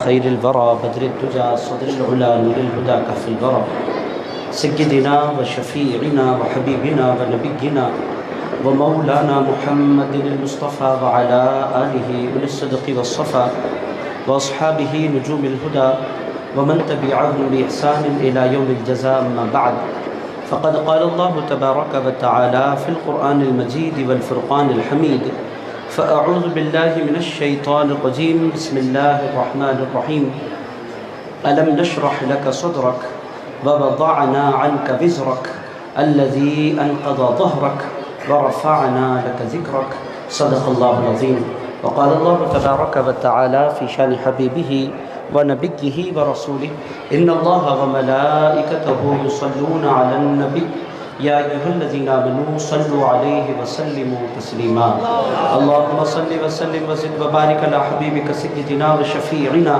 خير الورى بدر الدجى صدر العلا نور الهدى كهف الورى سيدنا وشفيعنا وحبيبنا ونبينا ومولانا محمد المصطفى وعلى آله أولي الصدق والصفا وأصحابه نجوم الهدى ومن تبعهم بإحسان إلى يوم الجزاء. أما بعد، فقد قال الله تبارك وتعالى في القرآن المجيد والفرقان الحميد: فأعوذ بالله من الشيطان الرجيم، بسم الله الرحمن الرحيم. ألم نشرح لك صدرك ووضعنا عنك وزرك الذي أنقض ظهرك ورفعنا لك ذكرك. صدق الله العظيم. وقال الله تبارك وتعالى في شان حبيبه ونبيه ورسوله: إن الله وملائكته يصلون على النبي يا أيها الذين آمنوا صلوا عليه وسلموا تسليما. اللهم صل وسلم وزد وبارك على حبيبك سيدنا وشفيعنا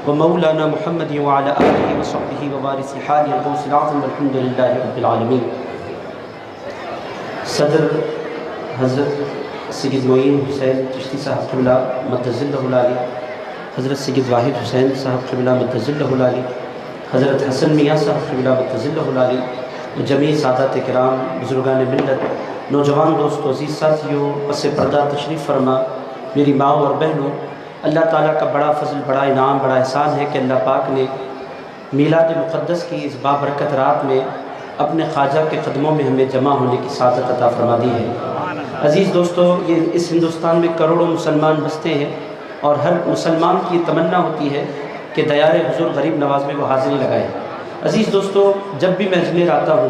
ومولانا محمد وعلى آله وصحبه ووارث حاله الغوث العظم والحمد لله رب العالمين. صدر حضرت سید معین حسین چشتی صاحب قبلہ مدظ اللہ العالی، حضرت سید واحد حسین صاحب قبلہ مدظ اللہ العالی، حضرت حسن میاں صاحب قبلہ مدظ اللہ العالی، جمیع سادات کرام، بزرگان ملت، نوجوان دوستو، عزیز ساتھیوں، پس پردہ تشریف فرما میری ماں اور بہنوں، اللہ تعالیٰ کا بڑا فضل، بڑا انعام، بڑا احسان ہے کہ اللہ پاک نے میلاد مقدس کی اس بابرکت رات میں اپنے خواجہ کے قدموں میں ہمیں جمع ہونے کی سعادت عطا فرما دی ہے. عزیز دوستو، یہ اس ہندوستان میں کروڑوں مسلمان بستے ہیں اور ہر مسلمان کی تمنا ہوتی ہے کہ دیار حضور غریب نواز میں وہ حاضری لگائے. عزیز دوستو، جب بھی میں اجمیر آتا ہوں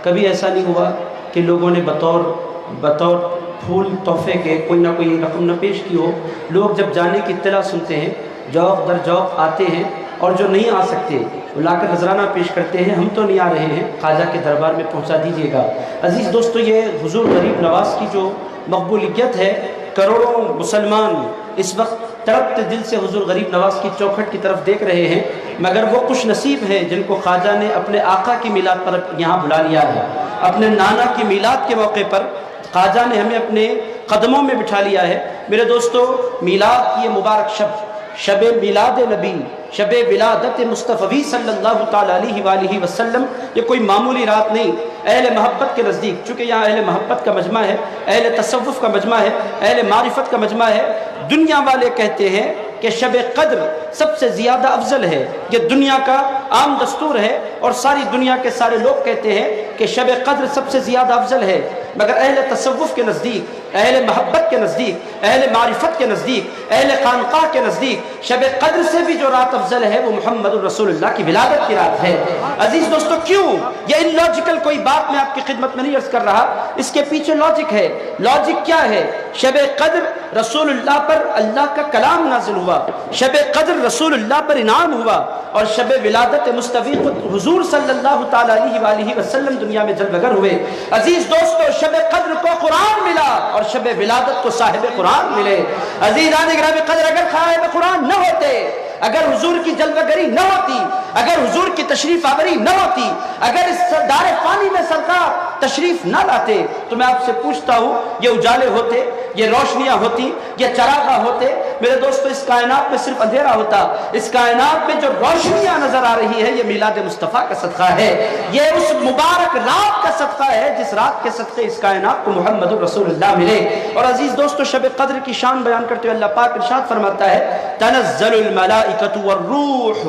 کبھی ایسا نہیں ہوا کہ لوگوں نے بطور پھول تحفے کے کوئی نہ کوئی رقم نہ پیش کی ہو. لوگ جب جانے کی اطلاع سنتے ہیں جوق در جوق آتے ہیں، اور جو نہیں آ سکتے وہ لا کر نذرانہ پیش کرتے ہیں: ہم تو نہیں آ رہے ہیں، خواجہ کے دربار میں پہنچا دیجیے گا. عزیز دوستو، یہ حضور غریب نواز کی جو مقبولیت ہے، کروڑوں مسلمان اس وقت تڑپتے دل سے حضور غریب نواز کی چوکھٹ کی طرف دیکھ رہے ہیں، مگر وہ خوش نصیب ہیں جن کو خواجہ نے اپنے آقا کی میلاد پر یہاں بلا لیا ہے. اپنے نانا کی میلاد کے موقع پر خواجہ نے ہمیں اپنے قدموں میں بٹھا لیا ہے. میرے دوستو، میلاد کی یہ مبارک شب میلاد نبی، شب ولادت مصطفی صلی اللہ تعالیٰ علیہ وآلہ وسلم، یہ کوئی معمولی رات نہیں. اہل محبت کے نزدیک، چونکہ یہاں اہل محبت کا مجمع ہے، اہل تصوف کا مجمع ہے، اہل معرفت کا مجمع ہے، دنیا والے کہتے ہیں کہ شب قدر سب سے زیادہ افضل ہے. یہ دنیا کا عام دستور ہے اور ساری دنیا کے سارے لوگ کہتے ہیں کہ شب قدر سب سے زیادہ افضل ہے. مگر اہل تصوف کے نزدیک، اہل محبت کے نزدیک، اہل معرفت کے نزدیک، اہل خانقاہ کے نزدیک شب قدر سے بھی جو رات افضل ہے وہ محمد رسول اللہ کی ولادت کی رات ہے. عزیز دوستو، کیوں یہ ان لاجیکل کوئی بات میں آپ کی خدمت میں نہیں عرض کر رہا، اس کے پیچھے لاجک ہے. لاجک کیا ہے؟ شب قدر رسول اللہ پر اللہ کا کلام نازل ہوا، شب قدر رسول اللہ پر انعام ہوا، اور شب ولادت مصطفی حضور صلی اللہ تعالیٰ علیہ وآلہ وسلم دنیا میں جلوگر ہوئے. عزیز دوستو، شب قدر کو قرآن ملا اور شب ولادت کو صاحب قرآن ملے. عزیزان گرامی قدر، اگر صاحب قرآن نہ ہوتے، اگر حضور کی جلوہ گری نہ ہوتی، اگر حضور کی تشریف آوری نہ ہوتی، اگر اس دار فانی میں سرکار تشریف نہ لاتے، تو میں آپ سے پوچھتا ہوں یہ اجالے ہوتے، یہ روشنیاں ہوتی، یہ چراغاں ہوتے؟ میرے دوستو، اس کائنات میں صرف اندھیرا ہوتا. اس کائنات میں جو روشنیاں نظر آ رہی ہے یہ میلاد مصطفیٰ کا صدقہ ہے. یہ اس مبارک رات کا صدقہ ہے جس رات کے صدقے اس کائنات کو محمد رسول اللہ ملے. اور عزیز دوستو، شب قدر کی شان بیان کرتے ہوئے اللہ پاک ارشاد فرماتا ہے: تنزل الملائکۃ والروح.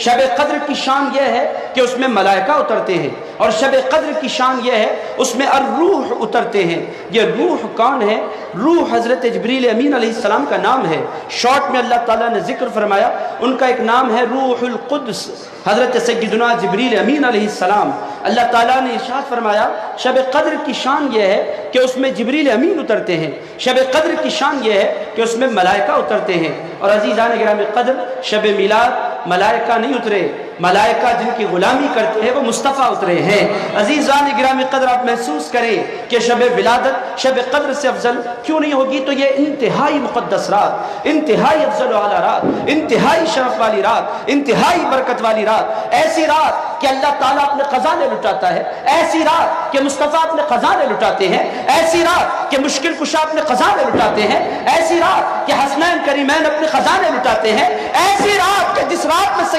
شب قدر کی شان یہ ہے کہ اس میں ملائکہ اترتے ہیں، اور شب قدر کی شان یہ ہے اس میں الروح اترتے ہیں. یہ روح کون ہے؟ روح حضرت جبریل امین علیہ السلام کا نام ہے. شارٹ میں اللہ تعالیٰ نے ذکر فرمایا، ان کا ایک نام ہے روح القدس، حضرت سیدنا جبریل امین علیہ السلام. اللہ تعالیٰ نے ارشاد فرمایا شب قدر کی شان یہ ہے کہ اس میں جبریل امین اترتے ہیں. شب قدر کی شان یہ ہے کہ اس میں ملائکہ اترتے ہیں. اور عزیزان گرامی قدر، شب میلاد ملائکہ نہیں اترے، ملائکہ جن کی غلامی کرتے ہیں وہ مصطفیٰ اترے ہیں. عزیزان گرامی قدر، آپ محسوس کریں کہ شب ولادت شب قدر سے افضل کیوں نہیں ہوگی؟ تو یہ انتہائی مقدس رات، انتہائی افضل و اعلیٰ رات، انتہائی شرف والی رات، انتہائی برکت والی رات، ایسی رات کہ اللہ تعالیٰ اپنے خزانے لٹاتا ہے، ایسی رات کہ مصطفیٰ اپنے خزانے لٹاتے ہیں، ایسی رات کہ مشکل کشا اپنے خزانے لٹاتے ہیں، ایسی رات کہ حسنین کریمین اپنے خزانے لٹاتے ہیں، ایسی رات کہ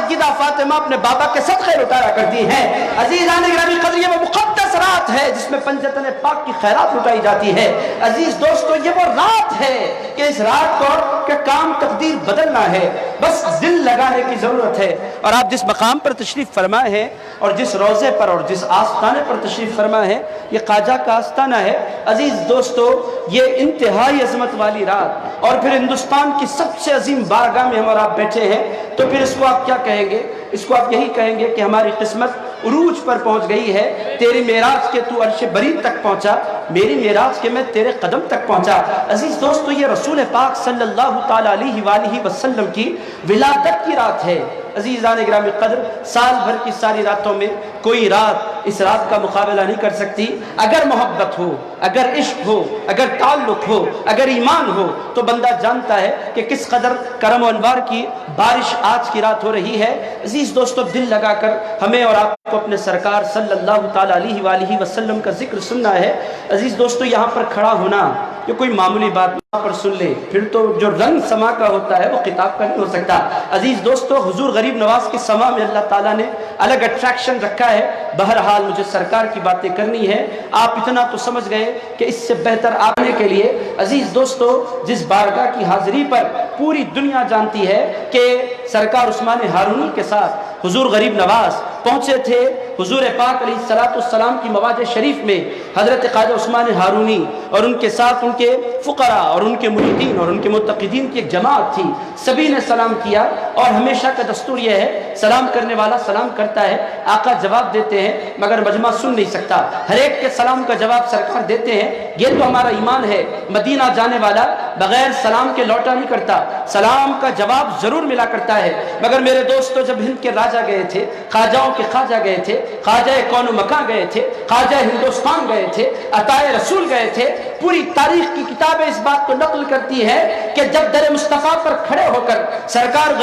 سیدہ فاطمہ اپنے بابا کے صدقے لٹایا کرتی ہیں۔ عزیزان گرامی قدر، یہ وہ مقدس رات ہے جس میں پنجتن پاک کی خیرات لٹائی جاتی ہے۔ عزیز دوستو، یہ وہ رات ہے کہ اس رات کو کہ کام تقدیر بدلنا ہے، بس دل لگانے کی ضرورت ہے۔ اور آپ جس مقام پر تشریف فرمائے ہیں اور جس روزے پر اور جس آستانے پر تشریف فرمائے ہیں، یہ خواجہ کا آستانہ ہے۔ عزیز دوستو، یہ انتہائی عظمت والی رات، اور پھر ہندوستان کی سب سے عظیم بارگاہ میں ہم اور آپ بیٹھے ہیں، تو پھر اس کو آپ کیا کہیں گے؟ اس کو آپ یہی کہیں گے کہ ہماری قسمت عروج پر پہنچ گئی ہے۔ تیری معراج کے تو عرش برید تک پہنچا، میری معراج کے میں تیرے قدم تک پہنچا۔ عزیز دوستو، یہ رسول پاک صلی اللہ تعالی علیہ وآلہ وسلم کی ولادت کی رات ہے۔ عزیزان گرامی قدر، سال بھر کی ساری راتوں میں کوئی رات اس رات کا مقابلہ نہیں کر سکتی۔ اگر محبت ہو، اگر عشق ہو، اگر تعلق ہو، اگر ایمان ہو، تو بندہ جانتا ہے کہ کس قدر کرم و انوار کی بارش آج کی رات ہو رہی ہے۔ عزیز دوستو، دل لگا کر ہمیں اور آپ کو اپنے سرکار صلی اللہ تعالی علیہ وآلہ وسلم کا ذکر سننا ہے۔ عزیز دوستو، یہاں پر کھڑا ہونا یہ کوئی معمولی بات یہاں پر سن لے، پھر تو جو رنگ سما کا ہوتا ہے وہ خطاب کا نہیں ہو سکتا۔ عزیز دوستو، حضور غریب نواز کی سما میں اللہ تعالیٰ نے الگ اٹریکشن رکھا ہے۔ بہرحال مجھے سرکار کی باتیں کرنی ہے، آپ اتنا تو سمجھ گئے کہ اس سے بہتر آنے کے لیے عزیز دوستو، جس بارگاہ کی حاضری پر پوری دنیا جانتی ہے کہ سرکار عثمان ہارونی کے ساتھ حضور غریب نواز پہنچے تھے حضور پاک علیہ السلام کی مواج شریف میں، حضرت خواجہ عثمان ہارونی اور ان کے ساتھ ان کے فقراء اور ان کے مریدین اور ان کے متقدین کی ایک جماعت تھی، سبھی نے سلام کیا۔ اور ہمیشہ کا دستور یہ ہے، سلام کرنے والا سلام کرتا ہے، آقا جواب دیتے ہیں مگر مجمع سن نہیں سکتا، ہر ایک کے سلام کا جواب سرکار دیتے ہیں۔ یہ تو ہمارا ایمان ہے، مدینہ جانے والا بغیر سلام کے لوٹا نہیں کرتا، سلام کا جواب ضرور ملا کرتا ہے۔ مگر میرے دوستو، جب ہند کے راجہ گئے تھے، خواجہوں کے خواجہ گئے تھے، خواجہ کون و مکان گئے تھے، خواجہ ہندوستان گئے تھے، عطائے رسول گئے تھے، پوری تاریخ کی کتابیں اس بات کو نقل کرتی ہے کہ جب در مصطفیٰ پر کھڑے ہو کر سرکار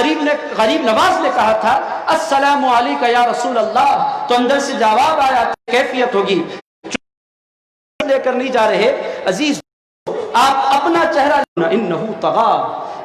غریب نواز نے کہا تھا السلام علیکہ یا رسول اللہ، تو اندر سے جواب آیا، کیفیت ہوگی لے کر نہیں جا رہے۔ عزیز آپ اپنا چہرہ انہو طغا،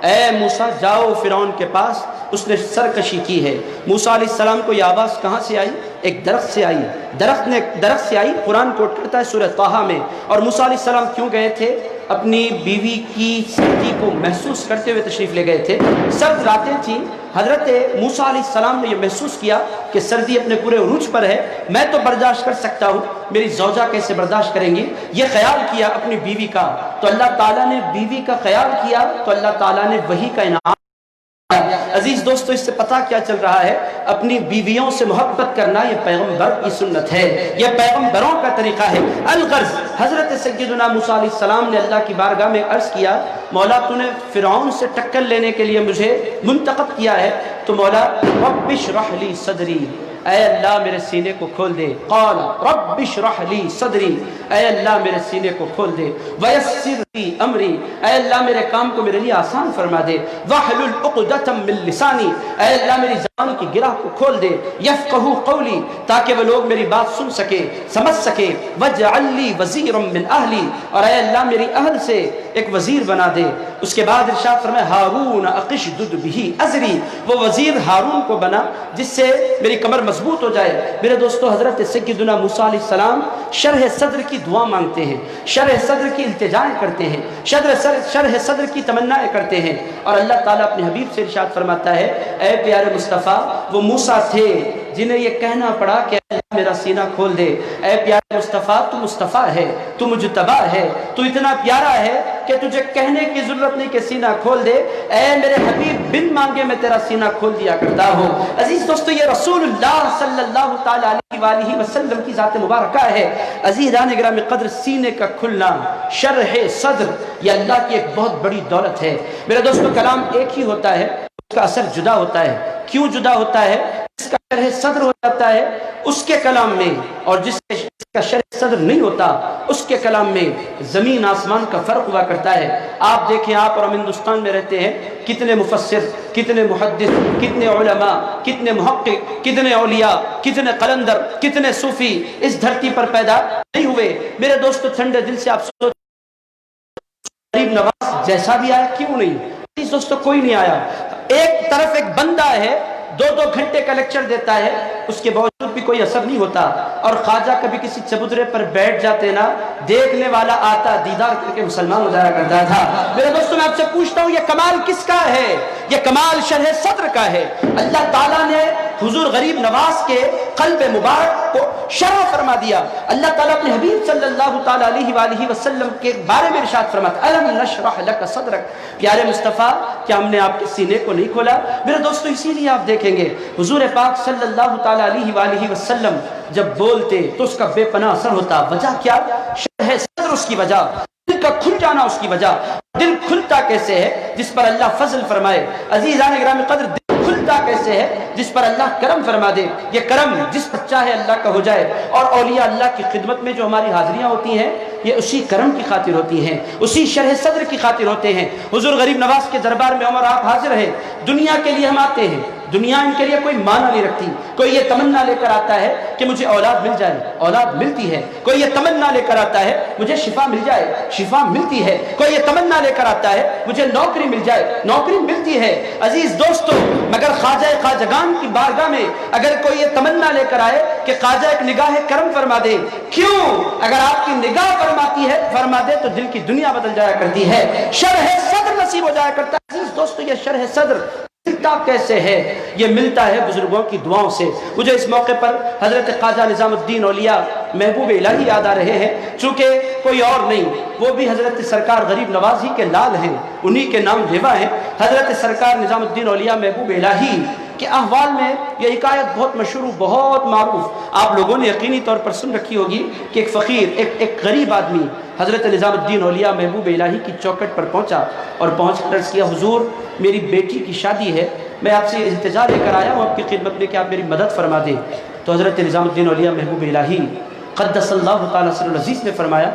اے موسیٰ جاؤ فرعون کے پاس، اس نے سرکشی کی ہے۔ موسیٰ علیہ السلام کو یہ آواز کہاں سے آئی؟ ایک درخت سے آئی، درخت سے آئی، قرآن کوٹ کرتا ہے سورہ طٰہٰ میں۔ اور موسیٰ علیہ السلام کیوں گئے تھے؟ اپنی بیوی کی سردی کو محسوس کرتے ہوئے تشریف لے گئے تھے۔ سرد راتیں تھیں، حضرت موسیٰ علیہ السلام نے یہ محسوس کیا کہ سردی اپنے پورے عروج پر ہے، میں تو برداشت کر سکتا ہوں، میری زوجہ کیسے برداشت کریں گی؟ یہ خیال کیا اپنی بیوی کا، تو اللہ تعالیٰ نے بیوی کا خیال کیا تو اللہ تعالیٰ نے وحی کا انعام۔ عزیز دوستو، اس سے پتہ کیا چل رہا ہے؟ اپنی بیویوں سے محبت کرنا یہ پیغمبر کی سنت ہے، یہ پیغمبروں کا طریقہ ہے۔ الغرض، حضرت سیدنا موسیٰ علیہ السلام نے اللہ کی بارگاہ میں عرض کیا، مولا تو نے فرعون سے ٹکر لینے کے لیے مجھے منتخب کیا ہے، تو مولا رب اشرح لی صدری، اے اللہ میرے سینے کو کھول دے۔ قال رب اشرح لی صدری، اے اللہ میرے سینے کو کھول دے۔ ویسر لی امری، اے اللہ میرے کام کو میرے لیے آسان فرما دے۔ واحلل عقدۃ من لسانی، اے اللہ میری زبان کی گرہ کو کھول دے۔ یفقہوا قولی، تاکہ وہ لوگ میری بات سن سکے، سمجھ سکے۔ واجعل لی وزیرا من اہلی، اور اے اللہ میری اہل سے ایک وزیر بنا دے۔ اس کے بعد ارشاد فرمائے ہارون اقشدد بہ ازری، وہ وزیر ہارون کو بنا جس سے میری کمر مضبوط ہو جائے۔ میرے دوستو، حضرت سیدنا موسیٰ علیہ السلام شرح صدر کی دعا مانگتے ہیں، شرح صدر کی التجائیں کرتے ہیں، شرح صدر کی تمنائیں کرتے ہیں، اور اللہ تعالیٰ اپنے حبیب سے ارشاد فرماتا ہے اے پیارے مصطفیٰ، وہ موسیٰ تھے جنہیں یہ کہنا پڑا کہ اللہ میرا سینہ کھول دے۔ اے پیارے مصطفیٰ، تو مصطفیٰ ہے، تو مجتبی ہے، تو اتنا پیارا ہے کہ تجھے کہنے کی ضرورت نہیں کہ سینہ کھول دے۔ اے میرے حبیب، بن مانگے میں تیرا سینہ کھول دیا کرتا ہوں۔ عزیز دوستو، یہ رسول اللہ صلی اللہ تعالی علیہ وآلہ وسلم کی ذات مبارکہ ہے۔ عزیزان گرامی قدر، سینے کا کھلنا، شرح صدر، یہ اللہ کی ایک بہت بڑی دولت ہے۔ میرے دوستو، کلام ایک ہی ہوتا ہے، اس کا اثر جدا ہوتا ہے۔ کیوں جدا ہوتا ہے؟ جس کا شرح صدر ہو جاتا ہے اس کے کلام میں، اور جس کا شرح صدر نہیں ہوتا اس کے کلام میں زمین آسمان کا فرق ہوا کرتا ہے۔ آپ دیکھیں، آپ اور ہم ہندوستان میں رہتے ہیں، کتنے مفسر، کتنے محدث، کتنے علماء، کتنے محقق، کتنے اولیاء، کتنے قلندر، کتنے صوفی اس دھرتی پر پیدا نہیں ہوئے۔ میرے دوستو، ٹھنڈے دل سے آپ سوچ، غریب نواز جیسا بھی آیا کیوں نہیں؟ دوستو، کوئی نہیں آیا۔ ایک طرف ایک بندہ ہے 2-2 گھنٹے کا لیکچر دیتا ہے، اس کے باوجود بھی کوئی اثر نہیں ہوتا۔ اور خواجہ کبھی کسی چبوترے پر بیٹھ جاتے نا، دیکھنے والا آتا، دیدار کر کے مسلمان ہو جایا کرتا تھا۔ میرے دوستوں میں آپ سے پوچھتا ہوں، یہ کمال کس کا ہے؟ یہ کمال شرح صدر کا ہے۔ اللہ تعالیٰ نے حضور غریب نواز کے قلب مبارک کو شرح فرما دیا۔ اللہ تعالیٰ اپنے حبیب صلی اللہ تعالیٰ علیہ وآلہ وسلم کے بارے میں ارشاد فرماتا، الم نشرح لک صدرک، پیارے مصطفیٰ کیا ہم نے آپ کے سینے کو نہیں کھولا؟ میرے دوستو اسی لیے آپ دیکھیں گے حضور پاک صلی اللہ تعالیٰ علیہ وآلہ وسلم جب بولتے تو اس کا بے پناہ اثر ہوتا۔ وجہ کیا؟ شرح صدر اس کی وجہ، دل کا کھل جانا اس کی وجہ۔ دل کھلتا کیسے ہے؟ جس پر اللہ فضل فرمائے۔ عزیزان گرامی قدر، دل کھلتا کیسے ہے؟ جس پر اللہ کرم فرما دے۔ یہ کرم جس پر چاہے اللہ کا ہو جائے۔ اور اولیاء اللہ کی خدمت میں جو ہماری حاضریاں ہوتی ہیں، یہ اسی کرم کی خاطر ہوتی ہیں، اسی شرح صدر کی خاطر ہوتے ہیں۔ حضور غریب نواز کے دربار میں عمر آپ حاضر ہیں، دنیا کے لیے ہم آتے ہیں، دنیا ان کے لیے کوئی معنی نہیں رکھتی۔ کوئی یہ تمنا لے کر آتا ہے کہ مجھے اولاد مل جائے، اولاد ملتی ہے۔ کوئی یہ تمنا لے کر آتا ہے مجھے شفا مل جائے، شفا ملتی ہے۔ کوئی یہ تمنا لے کر آتا ہے مجھے نوکری مل جائے، نوکری ملتی ہے۔ عزیز دوستو، مگر خواجہ خواجگان کی بارگاہ میں اگر کوئی یہ تمنا لے کر آئے کہ خواجہ ایک نگاہ کرم فرما دے، کیوں؟ اگر آپ کی نگاہ فرما دے تو دل کی دنیا بدل جایا کرتی ہے، شرح صدر نصیب ہو جایا کرتا ہے۔ عزیز دوستو، یہ شرح صدر ملتا کیسے ہے؟ یہ ملتا ہے بزرگوں کی دعاؤں سے۔ مجھے اس موقع پر حضرت خواجہ نظام الدین اولیاء محبوب الہی یاد آ رہے ہیں، چونکہ کوئی اور نہیں، وہ بھی حضرت سرکار غریب نواز ہی کے لال ہیں، انہی کے نام لیوا ہیں۔ حضرت سرکار نظام الدین اولیاء محبوب الہی کے احوال میں یہ حکایت بہت مشہور، بہت معروف، آپ لوگوں نے یقینی طور پر سن رکھی ہوگی کہ ایک فقیر، ایک غریب آدمی حضرت نظام الدین اولیاء محبوب الہی کی چوکھٹ پر پہنچا اور پہنچ کر عرض کیا، حضور میری بیٹی کی شادی ہے، میں آپ سے التجا لے کر آیا ہوں آپ کی خدمت میں کہ آپ میری مدد فرما دیں۔ تو حضرت نظام الدین اولیاء محبوب الہی قدس اللہ تعالیٰ سر العزیز نے فرمایا،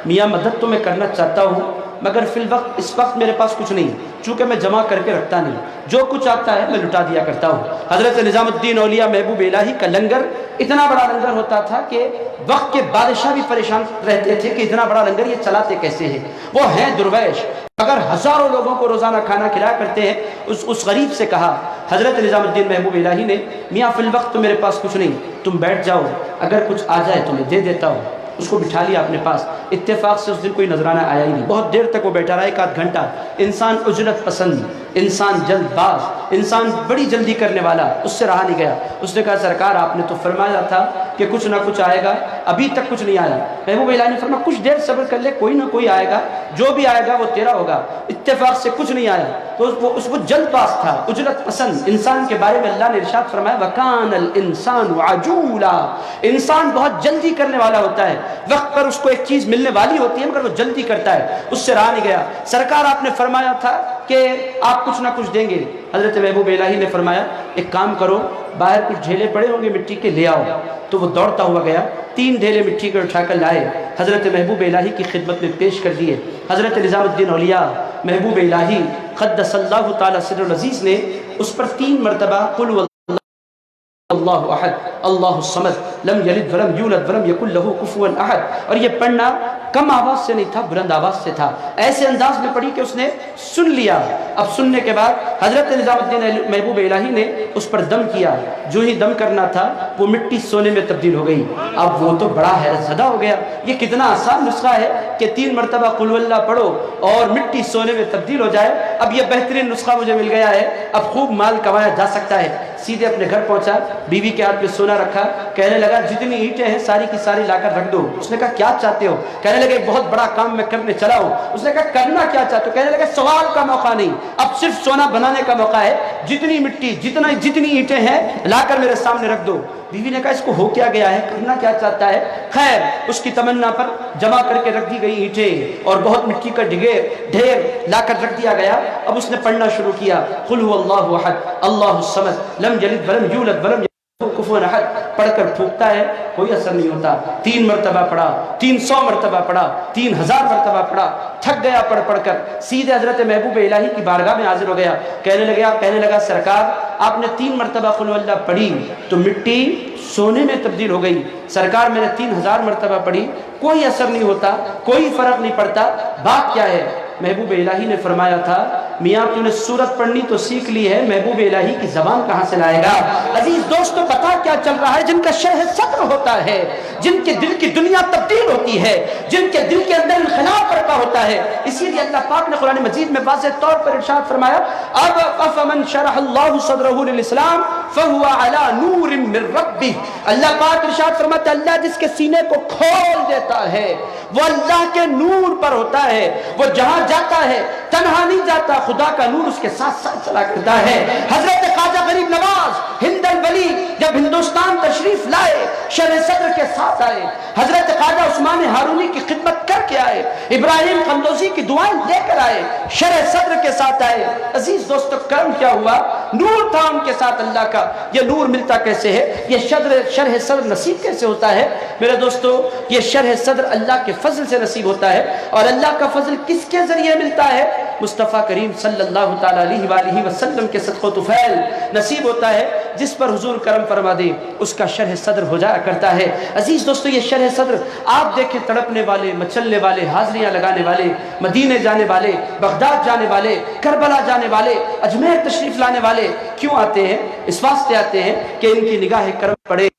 میاں مدد تو میں کرنا چاہتا ہوں، مگر فی الوقت اس وقت میرے پاس کچھ نہیں، چونکہ میں جمع کر کے رکھتا نہیں، جو کچھ آتا ہے میں لٹا دیا کرتا ہوں۔ حضرت نظام الدین اولیاء محبوب الہی کا لنگر اتنا بڑا لنگر ہوتا تھا کہ وقت کے بادشاہ بھی پریشان رہتے تھے کہ اتنا بڑا لنگر یہ چلاتے کیسے ہیں۔ وہ ہیں درویش، اگر ہزاروں لوگوں کو روزانہ کھانا کھلایا کرتے ہیں۔ اس غریب سے کہا حضرت نظام الدین محبوب الہی نے، میاں فی الوقت تو میرے پاس کچھ نہیں، تم بیٹھ جاؤ، اگر کچھ آ جائے تو میں دے دیتا ہوں۔ اس کو بٹھا لیا اپنے پاس۔ اتفاق سے اس دن کوئی نذرانہ آیا ہی نہیں، بہت دیر تک وہ بیٹھا رہا، 1 آدھ گھنٹہ۔ انسان اجرت پسند، انسان جلد باز، انسان بڑی جلدی کرنے والا، اس سے رہا نہیں گیا۔ اس نے کہا، سرکار آپ نے تو فرمایا تھا کہ کچھ نہ کچھ آئے گا، ابھی تک کچھ نہیں آیا۔ محبوب الہی نے فرمایا، کچھ دیر صبر کر لے، کوئی نہ کوئی آئے گا، جو بھی آئے گا وہ تیرا ہوگا۔ اتفاق سے کچھ نہیں آیا تو اس کو جلد باز تھا، اجرت پسند۔ انسان کے بارے میں اللہ نے ارشاد فرمایا، وَكَانَ الْإِنسَانُ عَجُولًا، انسان بہت جلدی کرنے والا ہوتا ہے، وقت پر اس کو ایک چیز ملنے والی ہوتی ہے مگر وہ جلدی کرتا ہے۔ اس سے رہا نہیں گیا۔ سرکار آپ نے فرمایا تھا کہ آپ کچھ نہ کچھ دیں گے۔ حضرت محبوب الہی نے فرمایا، ایک کام کرو، باہر کچھ ڈھیلے پڑے ہوں گے مٹی کے، لے آؤ۔ تو وہ دوڑتا ہوا گیا، 3 ڈھیلے مٹی کے اٹھا کر لائے، حضرت محبوب الہی کی خدمت میں پیش کر دیے۔ حضرت نظام الدین اولیاء محبوب الہی قدس اللہ تعالیٰ سر العزیز نے اس پر 3 مرتبہ قل اللہ احد اللہ الصمد لم یلد ولم یولد ولم یکن لہ کفوا احد، اور یہ پڑھنا کم آواز سے نہیں تھا، بلند آواز سے تھا، ایسے انداز میں پڑھی کہ اس نے سن لیا۔ اب سننے کے بعد حضرت نظام الدین محبوب الہی نے اس پر دم کیا، جو ہی دم کرنا تھا وہ مٹی سونے میں تبدیل ہو گئی۔ اب وہ تو بڑا حیرت زدہ ہو گیا، یہ کتنا آسان نسخہ ہے کہ 3 مرتبہ قل اللہ پڑھو اور مٹی سونے میں تبدیل ہو جائے۔ اب یہ بہترین نسخہ مجھے مل گیا ہے، اب خوب مال کمایا جا سکتا ہے۔ سیدھے اپنے گھر پہنچا، بیوی کے ہاتھ میں سونا رکھا، کہنے لگا جتنی اینٹیں ہیں ساری کی ساری لا کر رکھ دو۔ اس نے کہا کیا چاہتے ہو؟ کہنے لگا ایک بہت بڑا کام میں کرنے چلا ہوں۔ اس نے کہا کرنا کیا چاہتے ہو؟ کہنے لگا سوال کا موقع نہیں، اب صرف سونا بنانے کا موقع ہے، جتنی مٹی جتنی اینٹیں ہیں لا کر میرے سامنے رکھ دو۔ بیوی نے کہا اس کو ہو کیا گیا ہے، کرنا کیا چاہتا ہے؟ خیر، اس کی تمنا پر جمع کر کے رکھ دی گئی اینٹیں اور بہت مٹی کا ڈھیر لا کر رکھ دیا گیا۔ اب اس نے پڑھنا شروع کیا، قل هو اللہ احد اللہ الصمد لم یلد ولم یولد ولم کفوا احد، پڑھ کر پھونکتا ہے، کوئی اثر نہیں ہوتا۔ 3 مرتبہ پڑھا، 300 مرتبہ پڑھا، 3000 مرتبہ پڑھا، تھک گیا پڑھ کر، سیدھے حضرت محبوب الہی کی بارگاہ میں حاضر ہو گیا۔ کہنے لگا سرکار آپ نے 3 مرتبہ قل اللہ پڑھی تو مٹی سونے میں تبدیل ہو گئی، سرکار میں نے 3000 مرتبہ پڑھی، کوئی اثر نہیں ہوتا، کوئی فرق نہیں پڑتا، بات کیا ہے؟ محبوب الہی نے فرمایا تھا میاں تو نے سورت پڑھنی تو سیکھ لی ہے، محبوب الہی کی زبان کہاں سے لائے گا؟ عزیز دوستو پتہ کیا چل رہا ہے؟ جن کا شرح صدر ہوتا ہے، جن کے دل کی دنیا تبدیل ہوتی ہے، جن کے دل کے اندر انقلاب برپا ہوتا ہے، اسی لیے اللہ پاک نے قرآن مجید میں واضح طور پر ارشاد فرمایا اب افمن شرح اللہ صدرہ للاسلام فہو علی نور من ربہ۔ اللہ پاک ارشاد فرماتا ہے اللہ جس کے سینے کو کھول دیتا ہے وہ اللہ کے نور پر ہوتا ہے، وہ جہاں جاتا ہے تنہا نہیں جاتا، خدا کا نور اس کے ساتھ ساتھ چلا کرتا ہے۔ حضرت خواجہ غریب نواز ہند الولی جب ہندوستان تشریف لائے شرح صدر کے ساتھ آئے، حضرت خواجہ عثمان ہارونی کی خدمت کر کے آئے، ابراہیم قندوزی کی دعائیں لے کر آئے، شرح صدر کے ساتھ آئے۔ عزیز دوستو کرم کیا ہوا؟ نور تھا ان کے ساتھ اللہ کا۔ یہ نور ملتا کیسے ہے؟ یہ شرح صدر نصیب کیسے ہوتا ہے؟ میرے دوستو یہ شرح صدر اللہ کے فضل سے نصیب ہوتا ہے، اور اللہ کا فضل کس کے ذریعے ملتا ہے؟ مصطفیٰ کریم صلی اللہ تعالیٰ علیہ وآلہ وسلم کے صدقہ و طفیل نصیب ہوتا ہے۔ جس پر حضور کرم فرما دے اس کا شرح صدر ہو جایا کرتا ہے۔ عزیز دوستو یہ شرح صدر آپ دیکھیں، تڑپنے والے، مچلنے والے، حاضریاں لگانے والے، مدینے جانے والے، بغداد جانے والے، کربلا جانے والے، اجمیر تشریف لانے والے کیوں آتے ہیں؟ اس واسطے آتے ہیں کہ ان کی نگاہ کرم پڑے،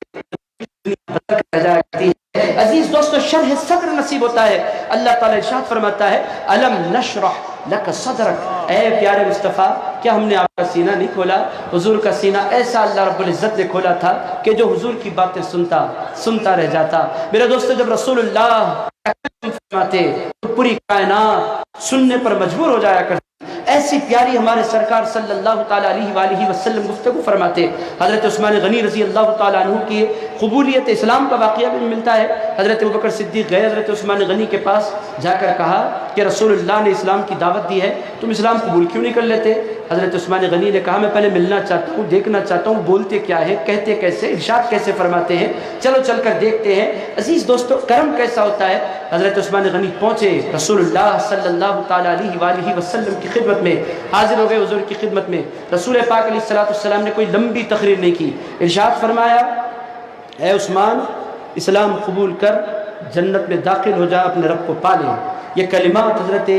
بدل کر جایا کرتی ہے۔ عزیز دوستو شرح صدر نصیب ہوتا ہے۔ اللہ تعالیٰ ارشاد فرماتا ہے الم نشرح لک صدرک، اے پیارے مصطفیٰ کیا ہم نے آپ کا سینہ نہیں کھولا؟ حضور کا سینہ ایسا اللہ رب العزت نے کھولا تھا کہ جو حضور کی باتیں سنتا رہ جاتا۔ میرے دوستو جب رسول اللہ فرماتے تو پوری کائنات سننے پر مجبور ہو جایا کرتی۔ ایسی پیاری ہمارے سرکار صلی اللہ تعالیٰ علیہ وآلہ وسلم گفتگو فرماتے۔ حضرت عثمان غنی رضی اللہ تعالیٰ عنہ کی قبولیت اسلام کا واقعہ بھی ملتا ہے۔ حضرت ابوبکر صدیق گئے حضرت عثمان غنی کے پاس، جا کر کہا کہ رسول اللہ نے اسلام کی دعوت دی ہے، تم اسلام قبول کیوں نہیں کر لیتے؟ حضرت عثمان غنی نے کہا میں پہلے ملنا چاہتا ہوں، دیکھنا چاہتا ہوں بولتے کیا ہے، کہتے کیسے، ارشاد کیسے فرماتے ہیں، چلو چل کر دیکھتے ہیں۔ عزیز دوستو کرم کیسا ہوتا ہے؟ حضرت عثمان غنی پہنچے، رسول اللہ صلی اللہ تعالیٰ علیہ وآلہ وسلم کی خدمت میں حاضر ہو گئے، حضور کی خدمت میں۔ رسول پاک علیہ السلام نے کوئی لمبی تقریر نہیں کی، ارشاد فرمایا اے عثمان اسلام قبول کر، جنت میں داخل ہو جا، اپنے رب کو پا لے۔ یہ کلمات حضرت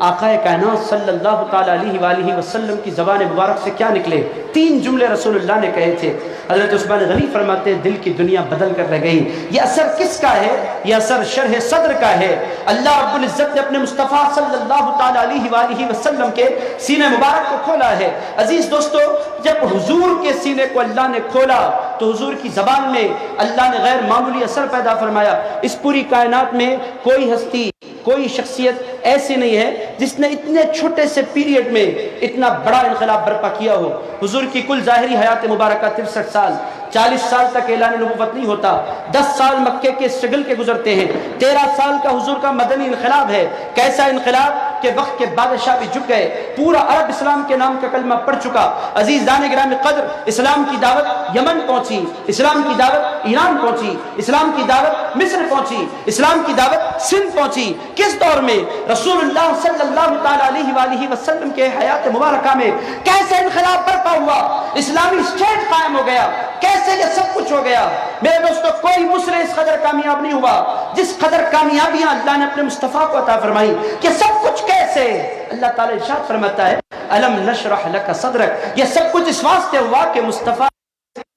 آقا کائنات صلی اللہ تعالیٰ علیہ وآلہ وسلم کی زبان مبارک سے کیا نکلے؟ 3 جملے رسول اللہ نے کہے تھے۔ حضرت عثمان غنی فرماتے ہیں دل کی دنیا بدل کر رہ گئی۔ یہ اثر کس کا ہے؟ یہ اثر شرح صدر کا ہے۔ اللہ رب العزت نے اپنے مصطفیٰ صلی اللہ تعالیٰ علیہ وآلہ وسلم کے سینے مبارک کو کھولا ہے۔ عزیز دوستو جب حضور کے سینے کو اللہ نے کھولا تو حضور کی زبان میں اللہ نے غیر معمولی اثر پیدا فرمایا۔ اس پوری کائنات میں کوئی ہستی، کوئی شخصیت ایسی نہیں ہے جس نے اتنے چھوٹے سے پیریڈ میں اتنا بڑا انقلاب برپا کیا ہو۔ حضور کی کل ظاہری حیات مبارکہ 63 سال، 40 سال تک اعلان نبوت نہیں ہوتا، 10 سال مکے کے اسٹرگل کے گزرتے ہیں، 13 سال کا حضور کا مدنی انقلاب ہے۔ کیسا انقلاب کہ وقت کے بادشاہ بھی جھک گئے، پورا عرب اسلام کے نام کا کلمہ پڑھ چکا۔ عزیزان گرامی قدر اسلام کی دعوت یمن پہنچی، اسلام کی دعوت ایران پہنچی، اسلام کی دعوت مصر پہنچی، اسلام کی دعوت سندھ پہنچی۔ کس دور میں؟ رسول اللہ صلی اللہ تعالیٰ علیہ وآلہ وسلم کے حیات مبارکہ میں کیسے انقلاب برپا ہوا، اسلامی اسٹیٹ قائم ہو گیا، کیسے یہ سب کچھ ہو گیا۔ میرے دوستو کوئی مسلم اس قدر کامیاب نہیں ہوا جس قدر کامیابیاں اللہ نے اپنے مصطفیٰ کو عطا فرمائی۔ کہ سب کچھ کیسے؟ اللہ تعالیٰ ارشاد فرماتا ہے الم نشرح لک صدرک، یہ سب کچھ اس واسطے ہوا کہ مصطفیٰ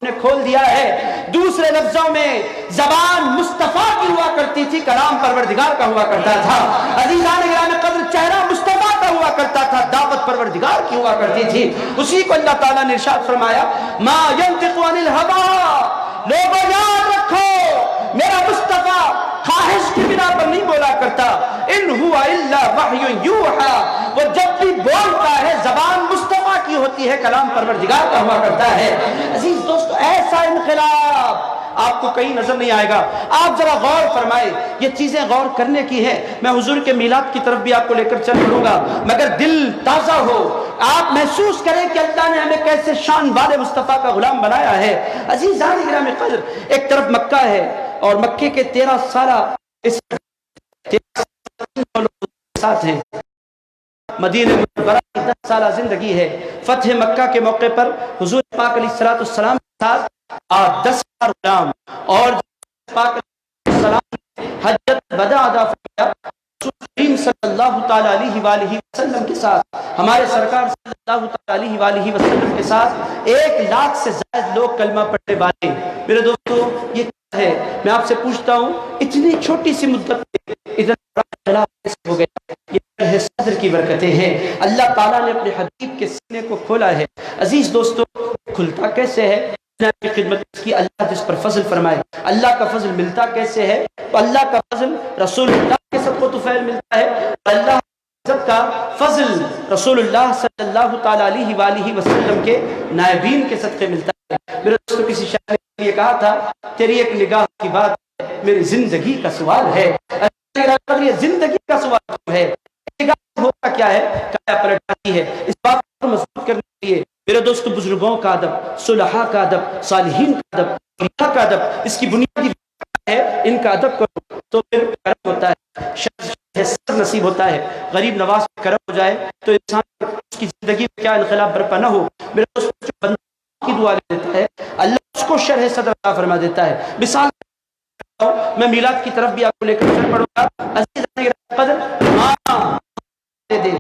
نے کھول دیا ہے۔ دوسرے لفظوں میں زبان مصطفیٰ کی ہوا کرتی تھی، کلام پروردگار کا ہوا کرتا تھا۔ عزیزان گرامی قدر چہرہ مصطفیٰ کا ہوا کرتا تھا، دعوت پروردگار کی ہوا کرتی تھی۔ اسی کو اللہ تعالیٰ نے ارشاد فرمایا ما ينطق عن الهوى، لوگوں یاد رکھو میرا مصطفیٰ خواہش کی بنا پر نہیں بولا کرتا، ان ہوا الا وحی یوحی، وہ جب بھی بولتا ہے زبان مصطفیٰ کی ہوتی ہے، کلام پروردگار کا ہوا کرتا ہے۔ عزیز دوستو ایسا انقلاب آپ کو کہیں نظر نہیں آئے گا۔ آپ ذرا غور فرمائے، یہ چیزیں غور کرنے کی ہے۔ میں حضور کے میلاد کی طرف بھی آپ کو لے کر چل پڑوں گا، مگر دل تازہ ہو، آپ محسوس کریں کہ اللہ نے ہمیں کیسے شان والے مصطفیٰ کا غلام بنایا ہے۔ عزیزان گرامی قدر ایک طرف مکہ ہے اور مکے کے 13 سالہ اس ساتھ ہیں، مدینہ منورہ کی 10 سالہ زندگی ہے۔ فتح مکہ کے موقع پر حضور پاک علیہ السلام کے ساتھ 10,000 غلام، اور پاک علیہ السلام نے حجت وداع ادا فرمایا، رسول کریم صلی اللہ اللہ تعالیٰ علیہ وآلہ وسلم کے ساتھ، ہمارے سرکار صلی اللہ تعالیٰ علیہ وآلہ وسلم کے ساتھ 1,00,000 سے زائد لوگ کلمہ پڑھنے والے۔ میرے دوستو یہ کیا ہے؟ میں آپ سے پوچھتا ہوں، اتنی چھوٹی سی مدت میں اتنا بڑا انقلاب کیسے ہو گیا؟ یہ صدر کی برکتیں ہیں، اللہ تعالیٰ نے اپنے حبیب کے سینے کو کھولا ہے۔ عزیز دوستو، کھلتا کیسے ہے؟ کی خدمت کی اللہ جس پر فضل فرمائے۔ اللہ کا فضل ملتا کیسے ہے؟ تو اللہ کا فضل رسول اللہ کے سب کو طفیل ملتا ہے، اللہ کا فضل رسول اللہ صلی اللہ تعالیٰ علیہ وآلہ وسلم کے نائبین کے صدقے ملتا ہے۔ میرے دوستو، کسی شاعر نے یہ کہا تھا، تیری ایک نگاہ کی بات ہے، میری زندگی کا سوال ہے۔ یہ زندگی کا سوال ہے، نگاہ ہوتا کیا ہے؟ کیا پلٹاتی ہے؟ اس بات کو مضبوط کرنے کے لیے میرے دوست، بزرگوں کا ادب، صلحاء کا ادب، صالحین کا ادب، اللہ کا ادب، اس کی بنیادی ہے۔ ان کا ادب کرو تو پھر کرم ہوتا ہے، شر نصیب ہوتا ہے۔ غریب نواز پہ کرم ہو جائے تو انسان اس کی زندگی میں کیا انقلاب برپا نہ ہو۔ میرے دوست، جو بندہ کی دعا لے دیتا ہے، اللہ اس کو شرح صدر عطا فرما دیتا ہے۔ مثال میں میلاد کی طرف بھی آپ کو لے کر چل پڑوں گا۔ عزیز قدر، ماں دے دے،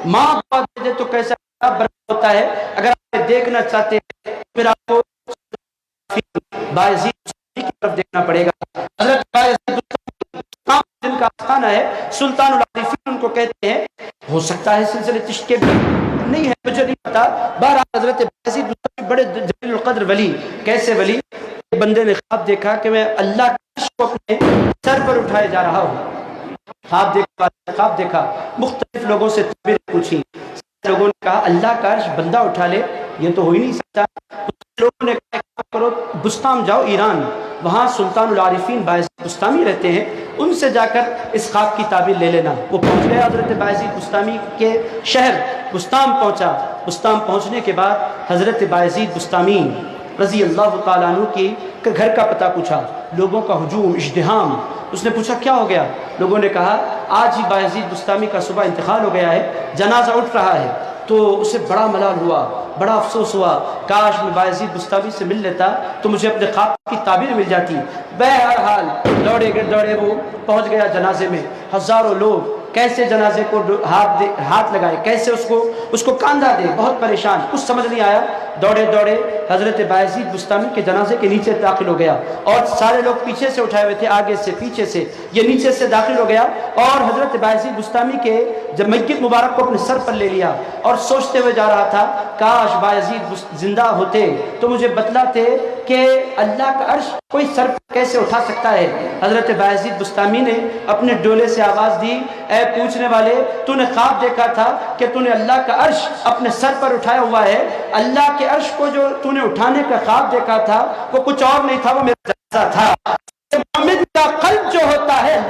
ماں دعا دے دے تو کیسا برکت ہوتا ہے۔ اگر آپ دیکھنا چاہتے ہیں پھر آپ کو بایزید کی طرف دیکھنا پڑے گا۔ حضرت بایزید جن کا آستانہ ہے، سلطان العارفین ان کو کہتے ہیں، ہو سکتا ہے سلسلے چشت کے بھی نہیں ہے، مجھے نہیں پتا۔ بہرحال حضرت بایزید بڑے جلیل القدر ولی، کیسے ولی؟ بندے نے خواب دیکھا کہ میں اللہ کے عرش کو اپنے سر پر اٹھائے جا رہا ہوں۔ خواب دیکھا، مختلف لوگوں سے تعبیر پوچھی، لوگوں نے کہا اللہ کا عرش بندہ اٹھا لے، یہ تو ہو ہی نہیں سکتا۔ لوگوں نے کہا کرو بستام جاؤ ایران، وہاں سلطان العارفین بایزید بستامی رہتے ہیں، ان سے جا کر اس خواب کی تعبیر لے لینا۔ وہ پہنچ گئے حضرت بایزید بستامی کے شہر بستام پہنچا۔ بستام پہنچنے کے بعد حضرت بایزید بستامی رضی اللہ تعالیٰ عنہ کی گھر کا پتہ پوچھا۔ لوگوں کا ہجوم، ازدحام۔ اس نے پوچھا کیا ہو گیا؟ لوگوں نے کہا آج ہی بایزید بستامی کا صبح انتقال ہو گیا ہے، جنازہ اٹھ رہا ہے۔ تو اسے بڑا ملال ہوا، بڑا افسوس ہوا، کاش میں بایزید بستامی سے مل لیتا تو مجھے اپنے خواب کی تعبیر مل جاتی۔ بہرحال دوڑے وہ پہنچ گیا جنازے میں۔ ہزاروں لوگ کیسے جنازے کو ہاتھ لگائے، کیسے اس کو کاندھا دے، بہت پریشان، کچھ سمجھ نہیں آیا۔ دوڑے حضرت بایزید بستامی کے جنازے کے نیچے داخل ہو گیا، اور سارے لوگ پیچھے سے اٹھائے ہوئے تھے، آگے سے پیچھے سے، یہ نیچے سے داخل ہو گیا، اور حضرت بایزید بستامی کے جب میت مبارک کو اپنے سر پر لے لیا، اور سوچتے ہوئے جا رہا تھا کاش بایزید زندہ ہوتے تو مجھے بتلاتے کہ اللہ کا عرش کوئی سر پر کیسے اٹھا سکتا ہے۔ حضرت بایزید بستامی نے اپنے ڈولے سے آواز دی، اے پوچھنے والے، تو نے خواب دیکھا تھا کہ تو نے اللہ کا عرش اپنے سر پر اٹھایا ہوا ہے۔ اللہ کے عرش کو جو تو نے اٹھانے کا خواب دیکھا تھا وہ کچھ اور نہیں تھا، وہ میرا جنازہ تھا۔ مومن کا قلب جو ہوتا ہے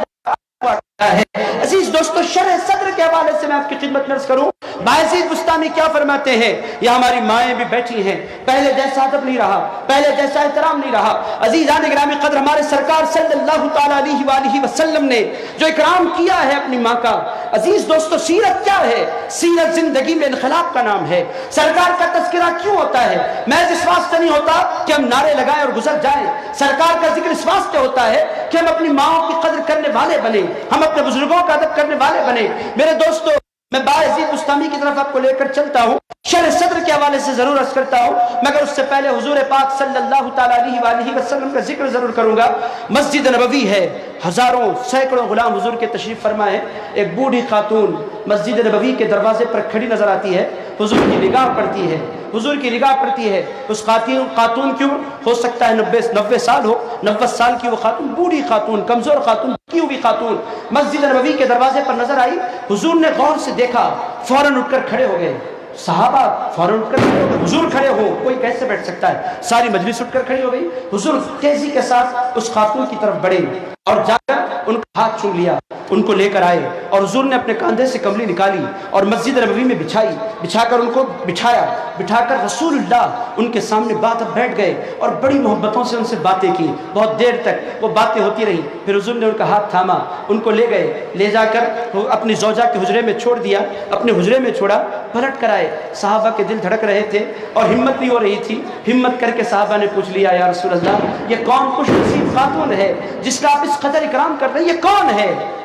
عزیز دوستو، شرح صدر کے حوالے سے میں آپ کی خدمت میں عرض کروں، بایزید بستامی کیا فرماتے ہیں؟ یہ ہماری مائیں بھی بیٹھی ہیں، پہلے جیسا ادب نہیں رہا، پہلے جیسا احترام نہیں رہا۔ عزیزان گرامی قدر، ہمارے سرکار صلی اللہ تعالیٰ علیہ وآلہ وسلم نے جو اکرام کیا ہے اپنی ماں کا، عزیز دوستو سیرت کیا ہے؟ سیرت زندگی میں انقلاب کا نام ہے۔ سرکار کا تذکرہ کیوں ہوتا ہے؟ محض اس واسطے نہیں ہوتا کہ ہم نعرے لگائیں اور گزر جائیں، سرکار کا ذکر اس واسطے ہوتا ہے کہ ہم اپنی ماؤں کی قدر کرنے والے بنے، ہم اپنے بزرگوں کا ادب کرنے والے بنے۔ میرے دوستو، میں بایزید بستامی کی طرف آپ کو لے کر چلتا ہوں، شرح صدر کے حوالے سے ضرور عرض کرتا ہوں، مگر اس سے پہلے حضور پاک صلی اللہ تعالیٰ علیہ وآلہ وسلم کا ذکر ضرور کروں گا۔ مسجد نبوی ہے، ہزاروں سینکڑوں غلام حضور کے تشریف فرما ہے۔ ایک بوڑھی خاتون مسجد نبوی کے دروازے پر کھڑی نظر آتی ہے، حضور کی نگاہ پڑتی ہے، حضور کی نگاہ پڑتی ہے۔ اس خاتون کی عمر ہو سکتا ہے 90 سال ہو، 90 سال کی وہ خاتون، بوڑھی خاتون، کمزور خاتون، کی ہوئی خاتون مسجد نبوی کے دروازے پر نظر آئی۔ حضور نے غور سے دیکھا، فوراً اٹھ کر کھڑے ہو گئے۔ صحابہ فوراً اٹھ کر کھڑے ہو گئے، حضور کھڑے ہو، کوئی کیسے بیٹھ سکتا ہے؟ ساری مجلس اٹھ کر کھڑی ہو گئی۔ حضور تیزی کے ساتھ اس خاتون کی طرف بڑھے اور جا کر ان کا ہاتھ چوم لیا، ان کو لے کر آئے، اور حضور نے اپنے کاندھے سے کملی نکالی اور مسجد نبوی میں بچھائی، بچھا کر ان کو بٹھا کر رسول اللہ ان کے سامنے بیٹھ گئے اور بڑی محبتوں سے ان سے باتیں کی۔ بہت دیر تک وہ باتیں ہوتی رہی، پھر حضور نے ان کا ہاتھ تھاما، ان کو لے گئے، لے جا کر اپنی زوجہ کے حجرے میں چھوڑ دیا، اپنے حجرے میں چھوڑا، پلٹ کر آئے۔ صحابہ کے دل دھڑک رہے تھے اور ہمت نہیں ہو رہی تھی۔ ہمت کر کے صحابہ نے پوچھ لیا، یا رسول اللہ، یہ کون خوش نصیب خاتون ہے جس کا آپ اس قدر اکرام کر رہے ہیں؟ یہ کون ہے؟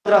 15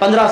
15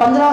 15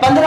15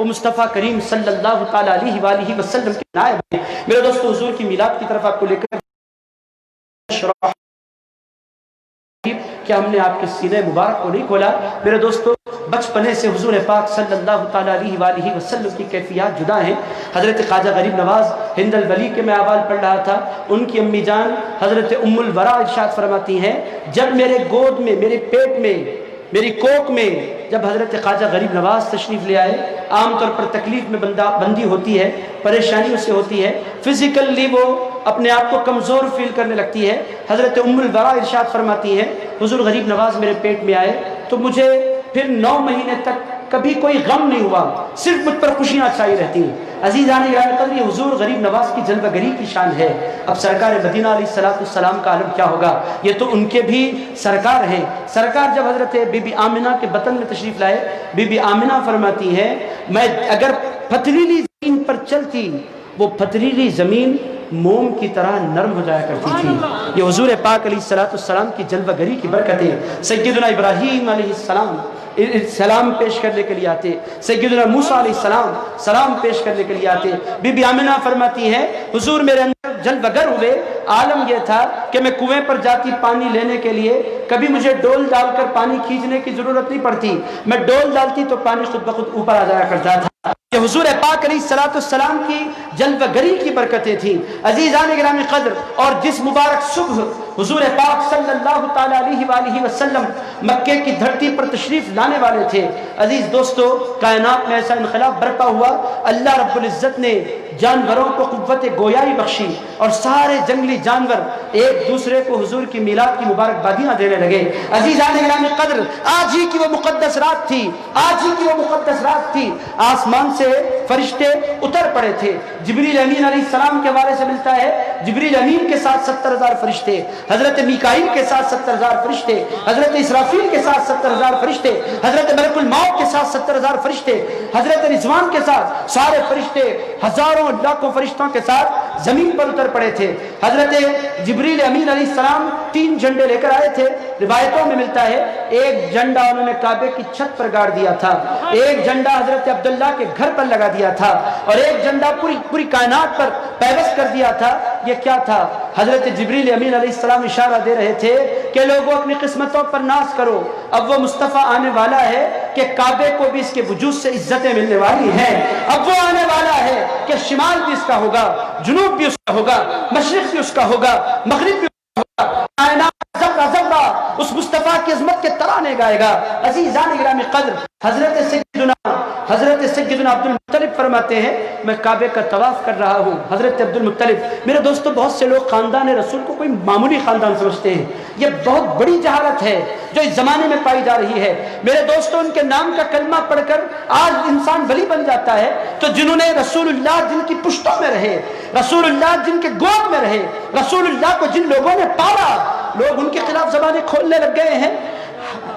وہ مصطفیٰ کریم صلی اللہ تعالیٰ علیہ وآلہ وسلم کے نائب ہیں۔ میرے دوستو حضور کی میلاد کی طرف آپ کو لے کر کہ ہم نے آپ کے سینے مبارک کو نہیں کھولا۔ میرے دوستو بچپنے سے حضور پاک صلی اللہ تعالیٰ علیہ وآلہ وسلم کی کیفیات جدا ہیں۔ حضرت خواجہ غریب نواز ہند الولی کے میں احوال پڑھ رہا تھا، ان کی امی جان حضرت ام الورا ارشاد فرماتی ہیں جب میرے گود میں، میرے پیٹ میں، میری کوک میں جب حضرت خواجہ غریب نواز تشریف لے آئے، عام طور پر تکلیف میں بندی ہوتی ہے، پریشانیوں سے ہوتی ہے، فزیکلی وہ اپنے آپ کو کمزور فیل کرنے لگتی ہے۔ حضرت ام الورا ارشاد فرماتی ہیں حضور غریب نواز میرے پیٹ میں آئے تو مجھے پھر 9 مہینے تک کبھی کوئی غم نہیں ہوا، صرف مجھ پر خوشیاں چھائی رہتی ہیں۔ عزیزان گرامی قدر، یہ حضور غریب نواز کی جلوہ گری کی شان ہے۔ اب سرکار مدینہ علیہ السلام کا عالم کیا ہوگا، یہ تو ان کے بھی سرکار ہیں۔ سرکار جب حضرت بی بی آمنہ کے بطن میں تشریف لائے، بی بی آمنہ فرماتی ہیں میں اگر پتھریلی زمین پر چلتی، وہ پتھریلی زمین موم کی طرح نرم ہو جایا کرتی تھی۔ یہ حضور پاک علیہ السلام کی جلوہ گری کی برکتیں۔ سیدنا ابراہیم علیہ السلام سلام پیش کرنے کے لیے آتے، سیدنا موسیٰ علیہ السلام سلام پیش کرنے کے لیے آتے۔ بی بی آمنہ فرماتی ہیں حضور میرے اندر جلوہ گر ہوئے، عالم یہ تھا کہ میں کنویں پر جاتی پانی لینے کے لیے، کبھی مجھے ڈول ڈال کر پانی کھینچنے کی ضرورت نہیں پڑتی، میں ڈول ڈالتی تو پانی خود بخود اوپر آ جایا کرتا تھا۔ یہ حضور پاک علیہ السلام کی جلوہ گری کی برکتیں تھیں۔ عزیزان گرامی قدر، اور جس مبارک صبح حضور پاک صلی اللہ تعالیٰ علیہ وآلہ وسلم مکے کی دھرتی پر تشریف لانے والے تھے، عزیز دوستو کائنات میں ایسا انقلاب برپا ہوا، اللہ رب العزت نے جانوروں کو قوت گویائی بخشی اور سارے جنگلی جانور ایک دوسرے کو حضور کی میلاد کی مبارکبادیاں دینے لگے۔ عزیزان گرامی قدر، آج ہی کی وہ مقدس رات تھی، آج ہی کی وہ مقدس رات تھی، آسمان سے فرشتے اتر پڑے تھے۔ جبریل امین علیہ السلام کے حوالے سے ملتا ہے جبریل امین کے ساتھ 70,000 فرشتے، حضرت میکائیل کے ساتھ 70,000 فرشتے، حضرت اسرافیل کے ساتھ 70,000 فرشتے، حضرت ملک الموت کے ساتھ 70,000 فرشتے، حضرت رضوان کے ساتھ سارے فرشتے ہزاروں لاکھوں فرشتوں کے ساتھ زمین پر اتر پڑے تھے۔ حضرت جبریل امین علیہ السلام 3 جھنڈے لے کر آئے تھے، روایتوں میں ملتا ہے ایک جھنڈا انہوں نے کعبے کی چھت پر گاڑ دیا تھا، ایک جھنڈا حضرت عبداللہ کے گھر پر لگا دیا تھا، اور ایک جھنڈا پوری کائنات پر پیوست کر دیا تھا۔ یہ کیا تھا؟ حضرت جبریل امین علیہ السلام اشارہ دے رہے تھے کہ لوگوں اپنی قسمتوں پر ناز کرو، اب وہ مصطفیٰ آنے والا ہے کہ کعبے کو بھی اس کے وجود سے عزتیں ملنے والی ہیں، اب وہ آنے والا ہے کہ شمال بھی اس کا ہوگا، جنوب بھی اس کا ہوگا، مشرق بھی اس کا ہوگا، مغرب بھی اس کا ہوگا، کائنات ذرہ ذرہ اس مصطفیٰ کی عظمت کے ترانے گائے گا۔ عزیزان گرامی قدر، حضرت سیدنا عبد المطلب فرماتے ہیں میں کعبے کا طواف کر رہا ہوں۔ حضرت عبد المطلب، میرے دوستو بہت سے لوگ خاندان رسول کو کوئی معمولی خاندان سمجھتے ہیں، یہ بہت بڑی جہالت ہے جو اس زمانے میں پائی جا رہی ہے۔ میرے دوستو ان کے نام کا کلمہ پڑھ کر آج انسان ولی بن جاتا ہے، تو جنہوں نے رسول اللہ جن کی پشتوں میں رہے، رسول اللہ جن کے گود میں رہے، رسول اللہ کو جن لوگوں نے پالا، لوگ ان کے خلاف زبانیں کھولنے لگ گئے ہیں۔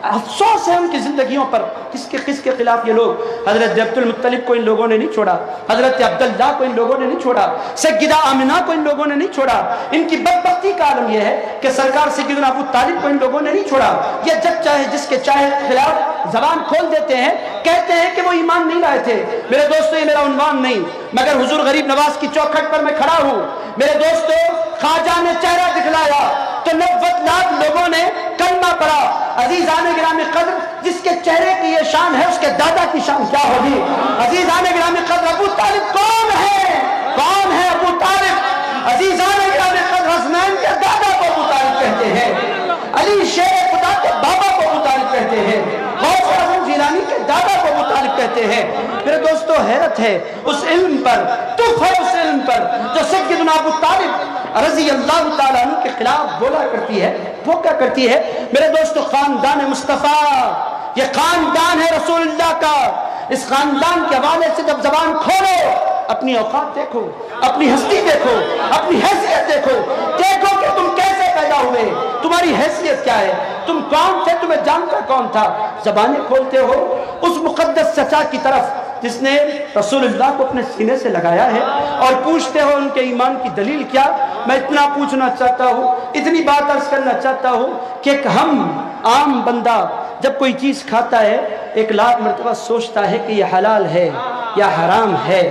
افسوس ہے ان کی زندگیوں پر، کس کے خلاف یہ لوگ۔ حضرت عبد المطلب کو ان لوگوں نے نہیں چھوڑا، حضرت عبداللہ کو ان لوگوں نے نہیں چھوڑا، سیدہ آمنہ کو ان لوگوں نے نہیں چھوڑا۔ ان کی بدبختی کا عالم یہ ہے کہ سرکار سیدنا ابو طالب کو ان لوگوں نے نہیں چھوڑا۔ یہ جب چاہے جس کے چاہے خلاف زبان کھول دیتے ہیں، کہتے ہیں کہ وہ ایمان نہیں لائے تھے۔ میرے دوستو یہ میرا عنوان نہیں، مگر حضور غریب نواز کی چوکھٹ پر میں کھڑا ہوں۔ میرے دوستو خواجہ نے چہرہ دکھلایا تو 90 لاکھ لوگوں نے کلمہ پڑھا۔ عزیزان گرامی قدر، جس کے چہرے کی یہ شان ہے اس کے دادا کی شان کیا ہوگی؟ عزیزان گرامی قدر، ابو طالب کون ہے؟ کون ہے ابو طالب؟ عزیزان گرامی قدر، حسنین کے دادا کو ابو طالب کہتے ہیں، علی شیر خدا کے بابا کو ابو طالب کہتے ہیں، غوث اعظم جیلانی کے دادا کو ابو طالب کہتے ہیں۔ میرے دوستو حیرت ہے اس علم پر، تف ہے اس علم پر جو سیدنا ابو طالب رضی اللہ تعالیٰ عنہ کے خلاف بولا کرتی ہے۔ وہ کیا کرتی ہے؟ میرے دوستو خاندان مصطفیٰ، یہ خاندان ہے رسول اللہ کا، اس خاندان کے حوالے سے جب زبان کھولو، اپنی اوقات دیکھو، اپنی ہستی دیکھو، اپنی حیثیت دیکھو، دیکھو کہ تم کیسے پیدا ہوئے، تمہاری حیثیت کیا ہے، تم کون تھے، تمہیں جانتا کون تھا۔ زبانیں کھولتے ہو اس مقدس چچا کی طرف جس نے رسول اللہ کو اپنے سینے سے لگایا ہے، اور پوچھتے ہو ان کے ایمان کی دلیل کیا۔ میں اتنا پوچھنا چاہتا ہوں، اتنی بات عرض کرنا چاہتا ہوں کہ ہم عام بندہ جب کوئی چیز کھاتا ہے 1,00,000 مرتبہ سوچتا ہے کہ یہ حلال ہے، یا حرام ہے۔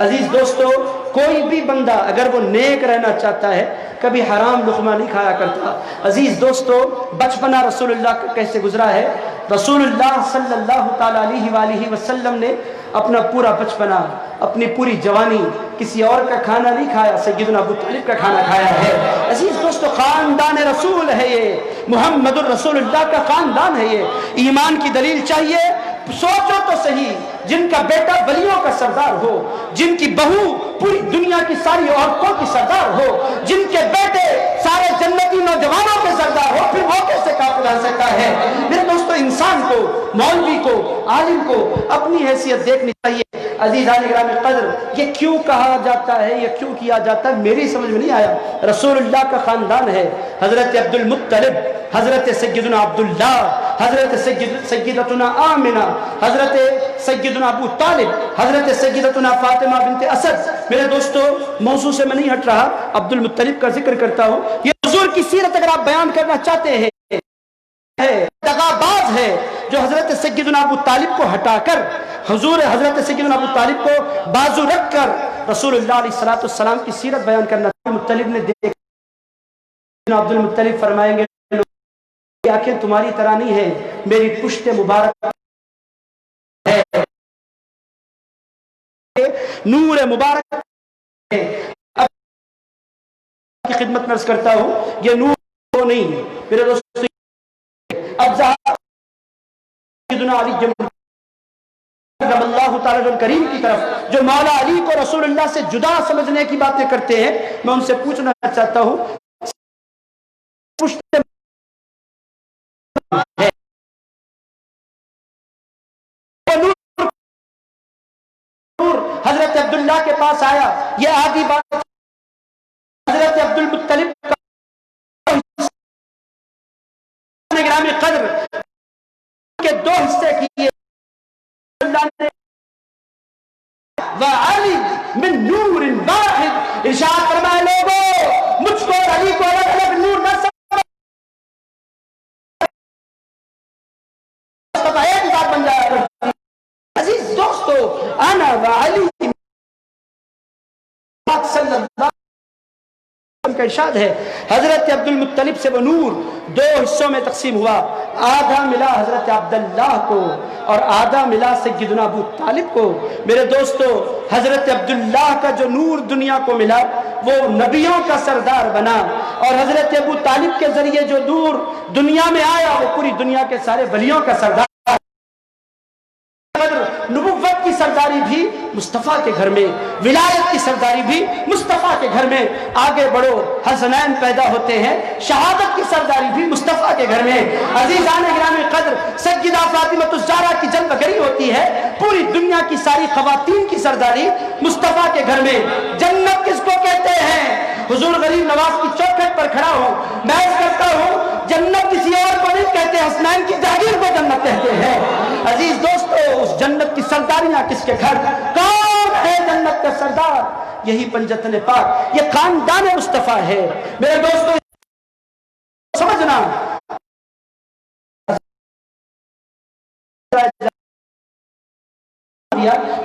عزیز دوستو، کوئی بھی بندہ اگر وہ نیک رہنا چاہتا ہے کبھی حرام لقمہ نہیں کھایا کرتا۔ عزیز دوستو، بچپنا رسول اللہ کا کیسے گزرا ہے؟ رسول اللہ صلی اللہ تعالیٰ علیہ وآلہ وسلم نے اپنا پورا بچپنا، اپنی پوری جوانی کسی اور کا کھانا نہیں کھایا، سیدنا ابو طالب کا کھانا کھایا ہے۔ عزیز دوستو، خاندان رسول ہے یہ، محمد الرسول اللہ کا خاندان ہے یہ۔ ایمان کی دلیل چاہیے؟ سوچو تو صحیح، جن کا بیٹا ولیوں کا سردار ہو، جن کی بہو پوری دنیا کی ساری عورتوں کی سردار ہو، جن کے بیٹے سارے جنتی نوجوانوں کے سردار ہو، پھر وہ کیسے کافر رہ سکتا ہے؟ میرے دوستو، انسان کو، مولوی کو، عالم کو اپنی حیثیت دیکھنی چاہیے۔ عزیزان گرامی قدر، یہ کیوں کہا جاتا ہے، یہ کیوں کیا جاتا ہے، میری سمجھ میں نہیں آیا۔ رسول اللہ کا خاندان ہے، حضرت عبد المطلب، حضرت سیدنا عبداللہ، حضرت سیدتنا آمنہ، حضرت سیدنا ابو طالب، حضرت سیدتنا فاطمہ بنت اسد۔ میرے دوستو، موضوع سے میں نہیں ہٹ رہا، عبد المطلب کا ذکر کرتا ہوں۔ یہ حضور کی سیرت اگر آپ بیان کرنا چاہتے ہیں، دغاباز ہے جو حضرت سیدنا ابو طالب کو ہٹا کر، حضرت سیدنا ابو طالب کو بازو رکھ کر رسول اللہ علیہ السلام کی سیرت بیان کرنا۔ مطلب نے دیکھا، عبد المطلب فرمائیں گے کہ آنکھیں تمہاری طرح نہیں ہے، میری پشت مبارک ہے، نور مبارک ہے۔ اب کی خدمت میں عرض کرتا ہوں، یہ نور وہ نہیں ہے میرے دوستو۔ اب سیدنا علی رضی اللہ تعالیٰ کریم کی طرف جو مولا علی کو رسول اللہ سے جدا سمجھنے کی باتیں کرتے ہیں، میں ان سے پوچھنا چاہتا ہوں، پشت حضرت عبداللہ کے پاس آیا، یہ آدھی بات حضرت عبد المطلب کا گرامی قدر کے دو حصے کیے۔ اللہ نے وعلی من نور واحد، ارشاد فرمائے لوگوں مجھ کو اور علی کو الگ الگ نور نہ سمجھو، ایک ذات بن جایا کرتی۔ عزیز دوستو، انا وعلی صلی اللہ کا ارشاد ہے، حضرت عبد المطلب سے وہ نور دو حصوں میں تقسیم ہوا، آدھا ملا حضرت عبداللہ کو اور آدھا ملا سیدنا ابو طالب کو۔ میرے دوستو، حضرت عبداللہ کا جو نور دنیا کو ملا وہ نبیوں کا سردار بنا، اور حضرت ابو طالب کے ذریعے جو نور دنیا میں آیا وہ پوری دنیا کے سارے ولیوں کا سردار۔ نبوت کی سرداری بھی مصطفیٰ کے گھر میں، ولایت کی سرداری بھی مصطفیٰ کے گھر میں۔ آگے بڑھو، حسنین پیدا ہوتے ہیں، شہادت کی سرداری بھی مصطفیٰ کے گھر میں۔ عزیزان گرامی قدر، سیدہ فاطمہ الزہرا کی جلوہ گری ہوتی ہے، پوری دنیا کی ساری خواتین کی سرداری مصطفیٰ کے گھر میں۔ جنت کس کو کہتے ہیں؟ حضور غریب نواز کی چوکھٹ پر کھڑا ہوں، میں کرتا ہوں، جنت کسی اور کو نہیں کہتے، حسنین کی جاگیر کو جنت کہتے ہیں۔ عزیز دوستو، اس جنت کی سرداریاں کس کے گھر؟ کون ہے جنت کا سردار؟ یہی پنجتن پاک، یہ خاندان مصطفیٰ ہے۔ میرے دوستو سمجھنا،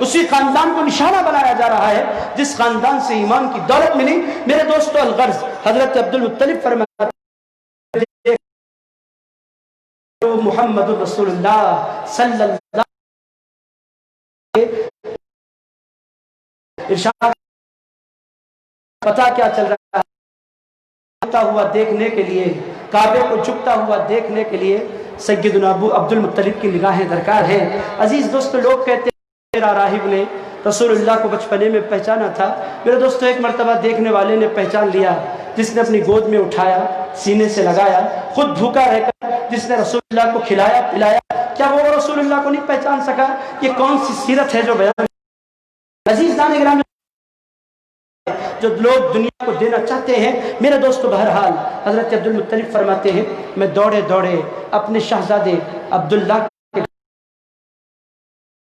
اسی خاندان کو نشانہ بنایا جا رہا ہے جس خاندان سے ایمان کی دولت ملی۔ میرے دوستو، الغرض حضرت عبد المطلب فرماتے محمد رسول اللہ صلی اللہ ارشاد، پتا کیا چل رہا ہے؟ جھکتا ہوا دیکھنے کے لیے، کعبے کو جھکتا ہوا دیکھنے کے لیے سیدنا ابو عبد المطلب کی نگاہیں درکار ہیں۔ عزیز دوستو، لوگ کہتے ہیں میرا راہب نے رسول اللہ کو بچپنے میں پہچانا تھا۔ میرے دوستو، ایک مرتبہ دیکھنے والے نے پہچان لیا، جس نے اپنی گود میں اٹھایا، سینے سے لگایا، خود بھوکا رہ کر جس نے رسول اللہ کو کھلایا پلایا، کیا وہ رسول اللہ کو نہیں پہچان سکا؟ یہ کون سی سیرت ہے جو بیان؟ عزیز دان گرامی، جو لوگ دنیا کو دینا چاہتے ہیں، میرے دوستو، بہرحال حضرت عبد المطلب فرماتے ہیں، میں دوڑے دوڑے اپنے شہزادے عبداللہ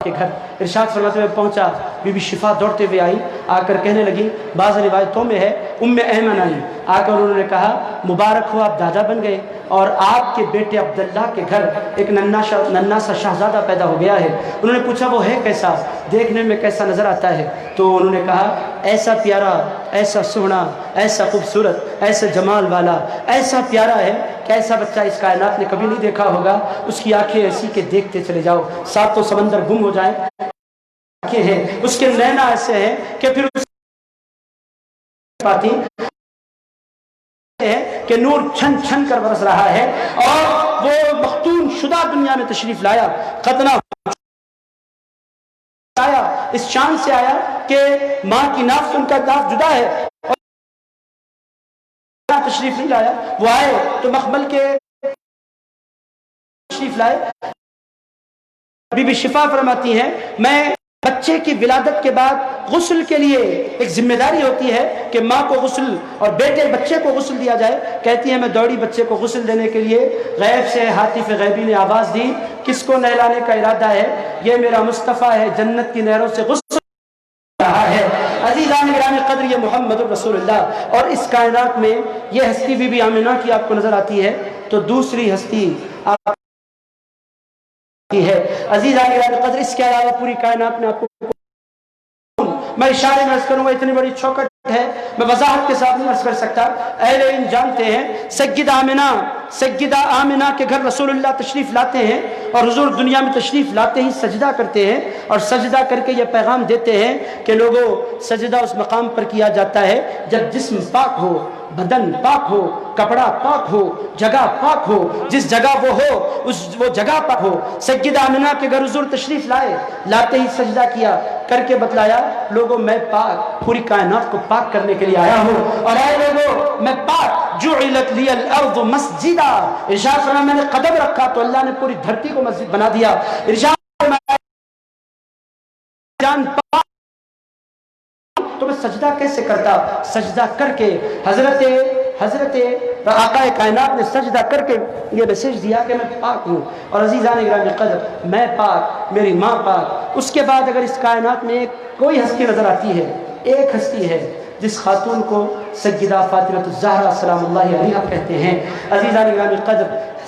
کے گھر ارشاد فرماتے ہوئے پہنچا، بی بی شفا دوڑتے ہوئے آئی، آ کر کہنے لگی، بعض روایتوں میں ہے ام ایمن آئی، آ کر انہوں نے کہا مبارک ہو آپ دادا بن گئے اور آپ کے بیٹے عبداللہ کے گھر ایک ننھا سا شہزادہ پیدا ہو گیا ہے۔ انہوں نے پوچھا وہ ہے کیسا، دیکھنے میں کیسا نظر آتا ہے؟ تو انہوں نے کہا ایسا پیارا، ایسا سونا، ایسا خوبصورت، ایسا جمال والا، ایسا پیارا ہے کہ ایسا بچہ اس کائنات نے کبھی نہیں دیکھا ہوگا۔ اس کی آنکھیں ایسی کہ دیکھتے چلے جاؤ، ساتوں سمندر گم ہو جائیں، آنکھیں ہیں اس کے نینا ایسے ہیں کہ پھر اس پاتی ہے کہ نور چھن چھن کر برس رہا ہے، اور وہ مختون شدہ دنیا میں تشریف لایا، ختنہ آیا، اس شان سے آیا کہ ماں کی ناف سے ان کا ناف جدا ہے، اور تشریف نہیں لایا، وہ آئے تو مخمل کے تشریف لائے۔ بی بی شفا فرماتی ہیں میں بچے کی ولادت کے بعد غسل کے لیے ایک ذمہ داری ہوتی ہے کہ ماں کو غسل اور بچے کو غسل دیا جائے، کہتی ہے میں دوڑی بچے کو غسل دینے کے لیے، غیب سے ہاتف غیبی نے آواز دی کس کو نہلانے کا ارادہ ہے؟ یہ میرا مصطفیٰ ہے، جنت کی نہروں سے غسل رہا ہے۔ عزیزان گرامی قدر یہ محمد رسول اللہ، اور اس کائنات میں یہ ہستی بی بی آمنہ کی آپ کو نظر آتی ہے، تو دوسری ہستی آپ ہے عزیزان گرامی قدر، اس کے علاوہ پوری کائنات میں آپ کو میں اشارے میں عرض کروں گا، اتنی بڑی چوکٹ ہے میں وضاحت کے ساتھ نہیں عرض کر سکتا۔ اہل علم جانتے ہیں سیدہ آمنہ کے گھر رسول اللہ تشریف لاتے ہیں، اور حضور دنیا میں تشریف لاتے ہی سجدہ کرتے ہیں، اور سجدہ کر کے یہ پیغام دیتے ہیں کہ لوگوں سجدہ اس مقام پر کیا جاتا ہے جب جسم پاک ہو، بدن پاک ہو، کپڑا پاک ہو، جگہ پاک ہو، جس جگہ وہ ہو وہ جگہ پاک ہو۔ سیدہ آمنہ کے گھر حضور تشریف لاتے ہی سجدہ کیا، کر کے بتلایا لوگوں میں پاک پوری کائنات کو پاک کرنے کے لیے آیا ہوں، اور اے لوگوں میں پاک، جعلت لی الارض مسجدا، ارشاد فرمایا میں نے قدم رکھا تو اللہ نے پوری دھرتی کو مسجد بنا دیا۔ ارشاد فرمایا جان پاک تو میں سجدہ کیسے کرتا؟ سجدہ کر کے حضرت آقا کائنات نے سجدہ کر کے یہ میسج دیا کہ میں پاک ہوں۔ اور عزیزان گرامی قدر میں پاک، میری ماں پاک، اس کے بعد اگر اس کائنات میں کوئی ہستی نظر آتی ہے، ایک ہستی ہے جس خاتون کو سیدہ فاطمہ الزہرا سلام اللہ علیہا کہتے ہیں۔ عزیزان گرامی قدر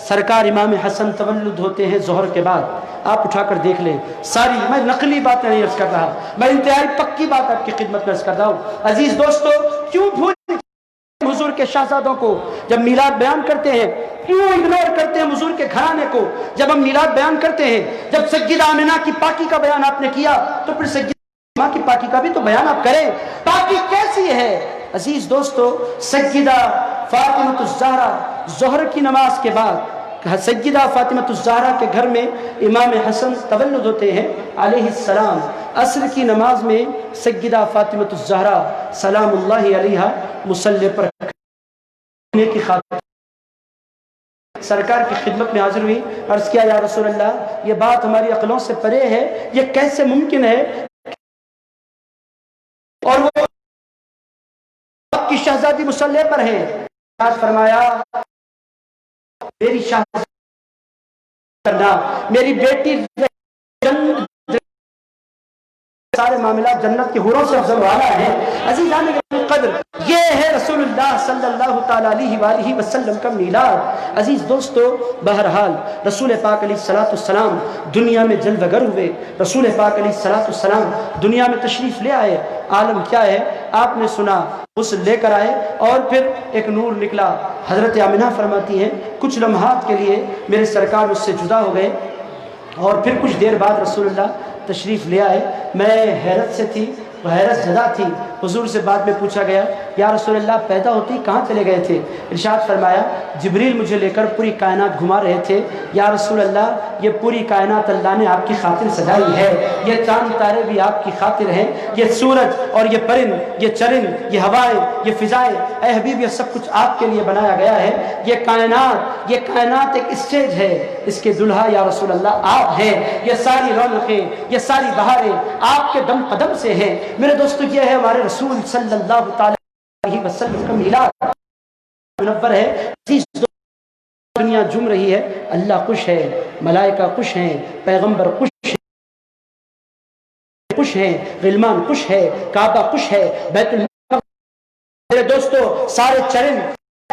سرکار امام حسن تولد ہوتے ہیں ظہر کے بعد، آپ اٹھا کر دیکھ لیں، ساری میں نقلی باتیں نہیں عرض کر رہا، میں انتہائی پکی بات آپ کی خدمت میں عرض کر رہا ہوں۔ عزیز دوستو کیوں بھول حضور کے شہزادوں کو جب میلاد بیان کرتے ہیں، کیوں اگنور کرتے ہیں حضور کے گھرانے کو جب ہم میلاد بیان کرتے ہیں؟ جب سیدہ آمنہ کی پاکی کا بیان آپ نے کیا تو پھر سیدہ ماں کی پاکی کا بھی تو بیان آپ کریں، پاکی کیسی ہے؟ عزیز دوستو سیدہ فاطمہ الزہرا ظہر کی نماز کے بعد سیدہ فاطمہ الزہرا کے گھر میں امام حسن تولد ہوتے ہیں علیہ السلام، عصر کی نماز میں سیدہ فاطمہ الزہرا سلام اللہ علیہا مصلی پر کی خاطر سرکار کی خدمت میں حاضر ہوئی، عرض کیا یا رسول اللہ یہ بات ہماری عقلوں سے پرے ہے، یہ کیسے ممکن ہے؟ اور وہ آپ کی شہزادی مصلی پر ہے۔ فرمایا میری شہزادی کرنا، میری بیٹی سارے معاملات جنت کے حوروں سے افضل والا ہے۔ عزیزان قدر یہ ہے رسول اللہ صلی اللہ تعالیٰ علیہ وآلہ وسلم کا میلاد۔ عزیز دوستو بہرحال رسول پاک علیہ السلام دنیا میں جلوہ گر ہوئے، رسول پاک علیہ السلام دنیا میں تشریف لے آئے، عالم کیا ہے آپ نے سنا، اس لے کر آئے اور پھر ایک نور نکلا۔ حضرت آمنہ فرماتی ہیں کچھ لمحات کے لیے میرے سرکار مجھ سے جدا ہو گئے، اور پھر کچھ دیر بعد رسول اللہ تشریف لے آئے، میں حیرت سے تھی، حیرت زدہ تھی۔ حضور سے بعد میں پوچھا گیا یا رسول اللہ پیدا ہوتی کہاں چلے گئے تھے؟ ارشاد فرمایا جبریل مجھے لے کر پوری کائنات گھما رہے تھے۔ یا رسول اللہ یہ پوری کائنات اللہ نے آپ کی خاطر سجائی ہے، یہ چاند تارے بھی آپ کی خاطر ہیں، یہ سورج اور یہ پرند، یہ چرند، یہ ہوائیں، یہ فضائیں، اے حبیب یہ سب کچھ آپ کے لیے بنایا گیا ہے۔ یہ کائنات ایک اسٹیج ہے، اس کے دلہا یا رسول اللہ آپ ہیں، یہ ساری رونقیں، یہ ساری بہاریں آپ کے دم قدم سے ہیں۔ میرے دوستو یہ ہے ہمارے رسول صلی اللہ علیہ وسلم کا میلاد منور ہے۔ دنیا جم رہی ہے، اللہ خوش ہے، ملائکہ خوش ہیں، پیغمبر خوش خوش ہیں، غلمان خوش ہے، کعبہ خوش ہے، بیت المقدس۔ میرے دوستو سارے چرند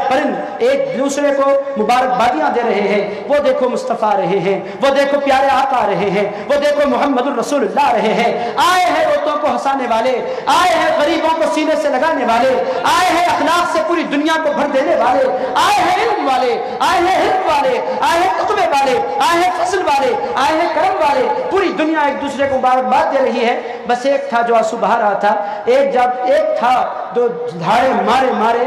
پرند ایک دوسرے کو مبارکبادیاں دے رہے ہیں، وہ دیکھو مصطفیٰ آ رہے ہیں، وہ دیکھو پیارے آقا آ رہے ہیں، وہ دیکھو محمد الرسول اللہ آ رہے ہیں۔ آئے ہیں روتوں کو ہنسانے والے، آئے ہیں غریبوں کو سینے سے لگانے والے، آئے ہیں اخلاق سے پوری دنیا کو بھر دینے والے، آئے ہیں علم والے، آئے ہیں حلم والے، آئے ہیں تقوی والے، آئے ہیں فضل والے، آئے ہیں کرم والے۔ پوری دنیا ایک دوسرے کو مبارکباد دے رہی ہے۔ بس ایک تھا جو آنسو بہا رہا تھا، ایک تھا جو دھاڑے مارے مارے۔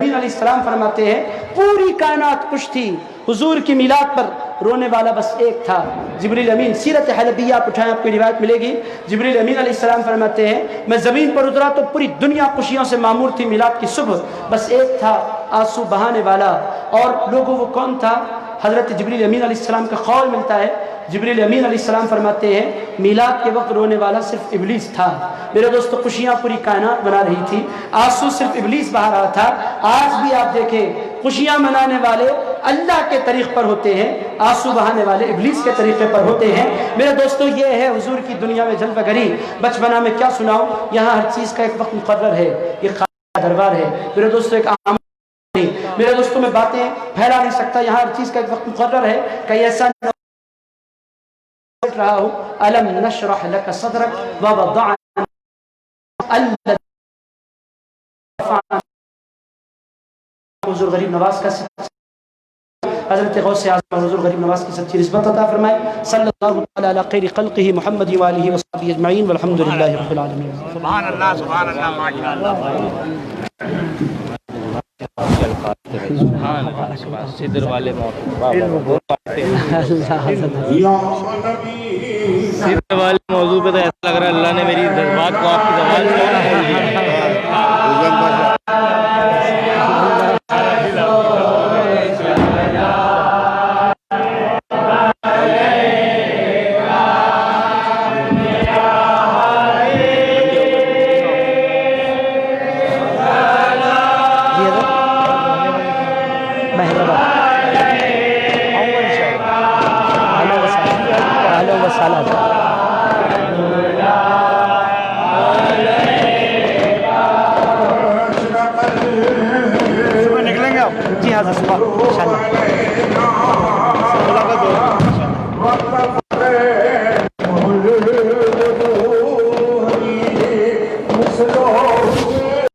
نبی علیہ السلام فرماتے ہیں پوری کائنات خوش تھی، حضور کی میلاد پر رونے والا بس ایک تھا، جبریل امین۔ سیرت حلبیہ آپ اٹھائیں، آپ کو روایت ملے گی۔ جبریل امین علیہ السلام فرماتے ہیں میں زمین پر اترا تو پوری دنیا خوشیوں سے معمور تھی میلاد کی صبح، بس ایک تھا آنسو بہانے والا۔ اور لوگوں وہ کون تھا؟ حضرت جبریل امین علیہ السلام کا قول ملتا ہے، جبریل امین علیہ السلام فرماتے ہیں میلاد کے وقت رونے والا صرف ابلیس تھا۔ میرے دوستو خوشیاں پوری کائنات بنا رہی تھی، آنسو صرف ابلیس بہا رہا تھا۔ آج بھی آپ دیکھیں خوشیاں منانے والے اللہ کے طریق پر ہوتے ہیں، آنسو بہانے والے ابلیس کے طریقے پر ہوتے ہیں۔ میرے دوستو یہ ہے حضور کی دنیا میں جلوہ گری۔ بچپنا میں کیا سناؤں، یہاں ہر چیز کا ایک وقت مقرر ہے، یہ خاص دربار ہے میرے دوستو، ایک عام نہیں۔ میرے دوستو میں باتیں پھیلا نہیں سکتا، یہاں ہر چیز کا ایک وقت مقرر ہے۔ کہیں ایسا رہا ہوں الم نشرح لك صدرك ووضعنا حضور غریب نواز کا حضرت غوث اعظم حضور غریب نواز کی سچی نسبت عطا فرمائے۔ صلی اللہ تعالی علی خیر خلقہ محمد وآلہ وصحبہ اجمعین والحمد للہ رب العالمین۔ سبحان اللہ سبحان اللہ ماشاء اللہ۔ صدر والے صدر والے موضوع پہ تو ایسا لگ رہا ہے اللہ نے میری جذبات کو آپ کی زبان سے کھول دیا۔ جی حضرت صبح انشاءاللہ۔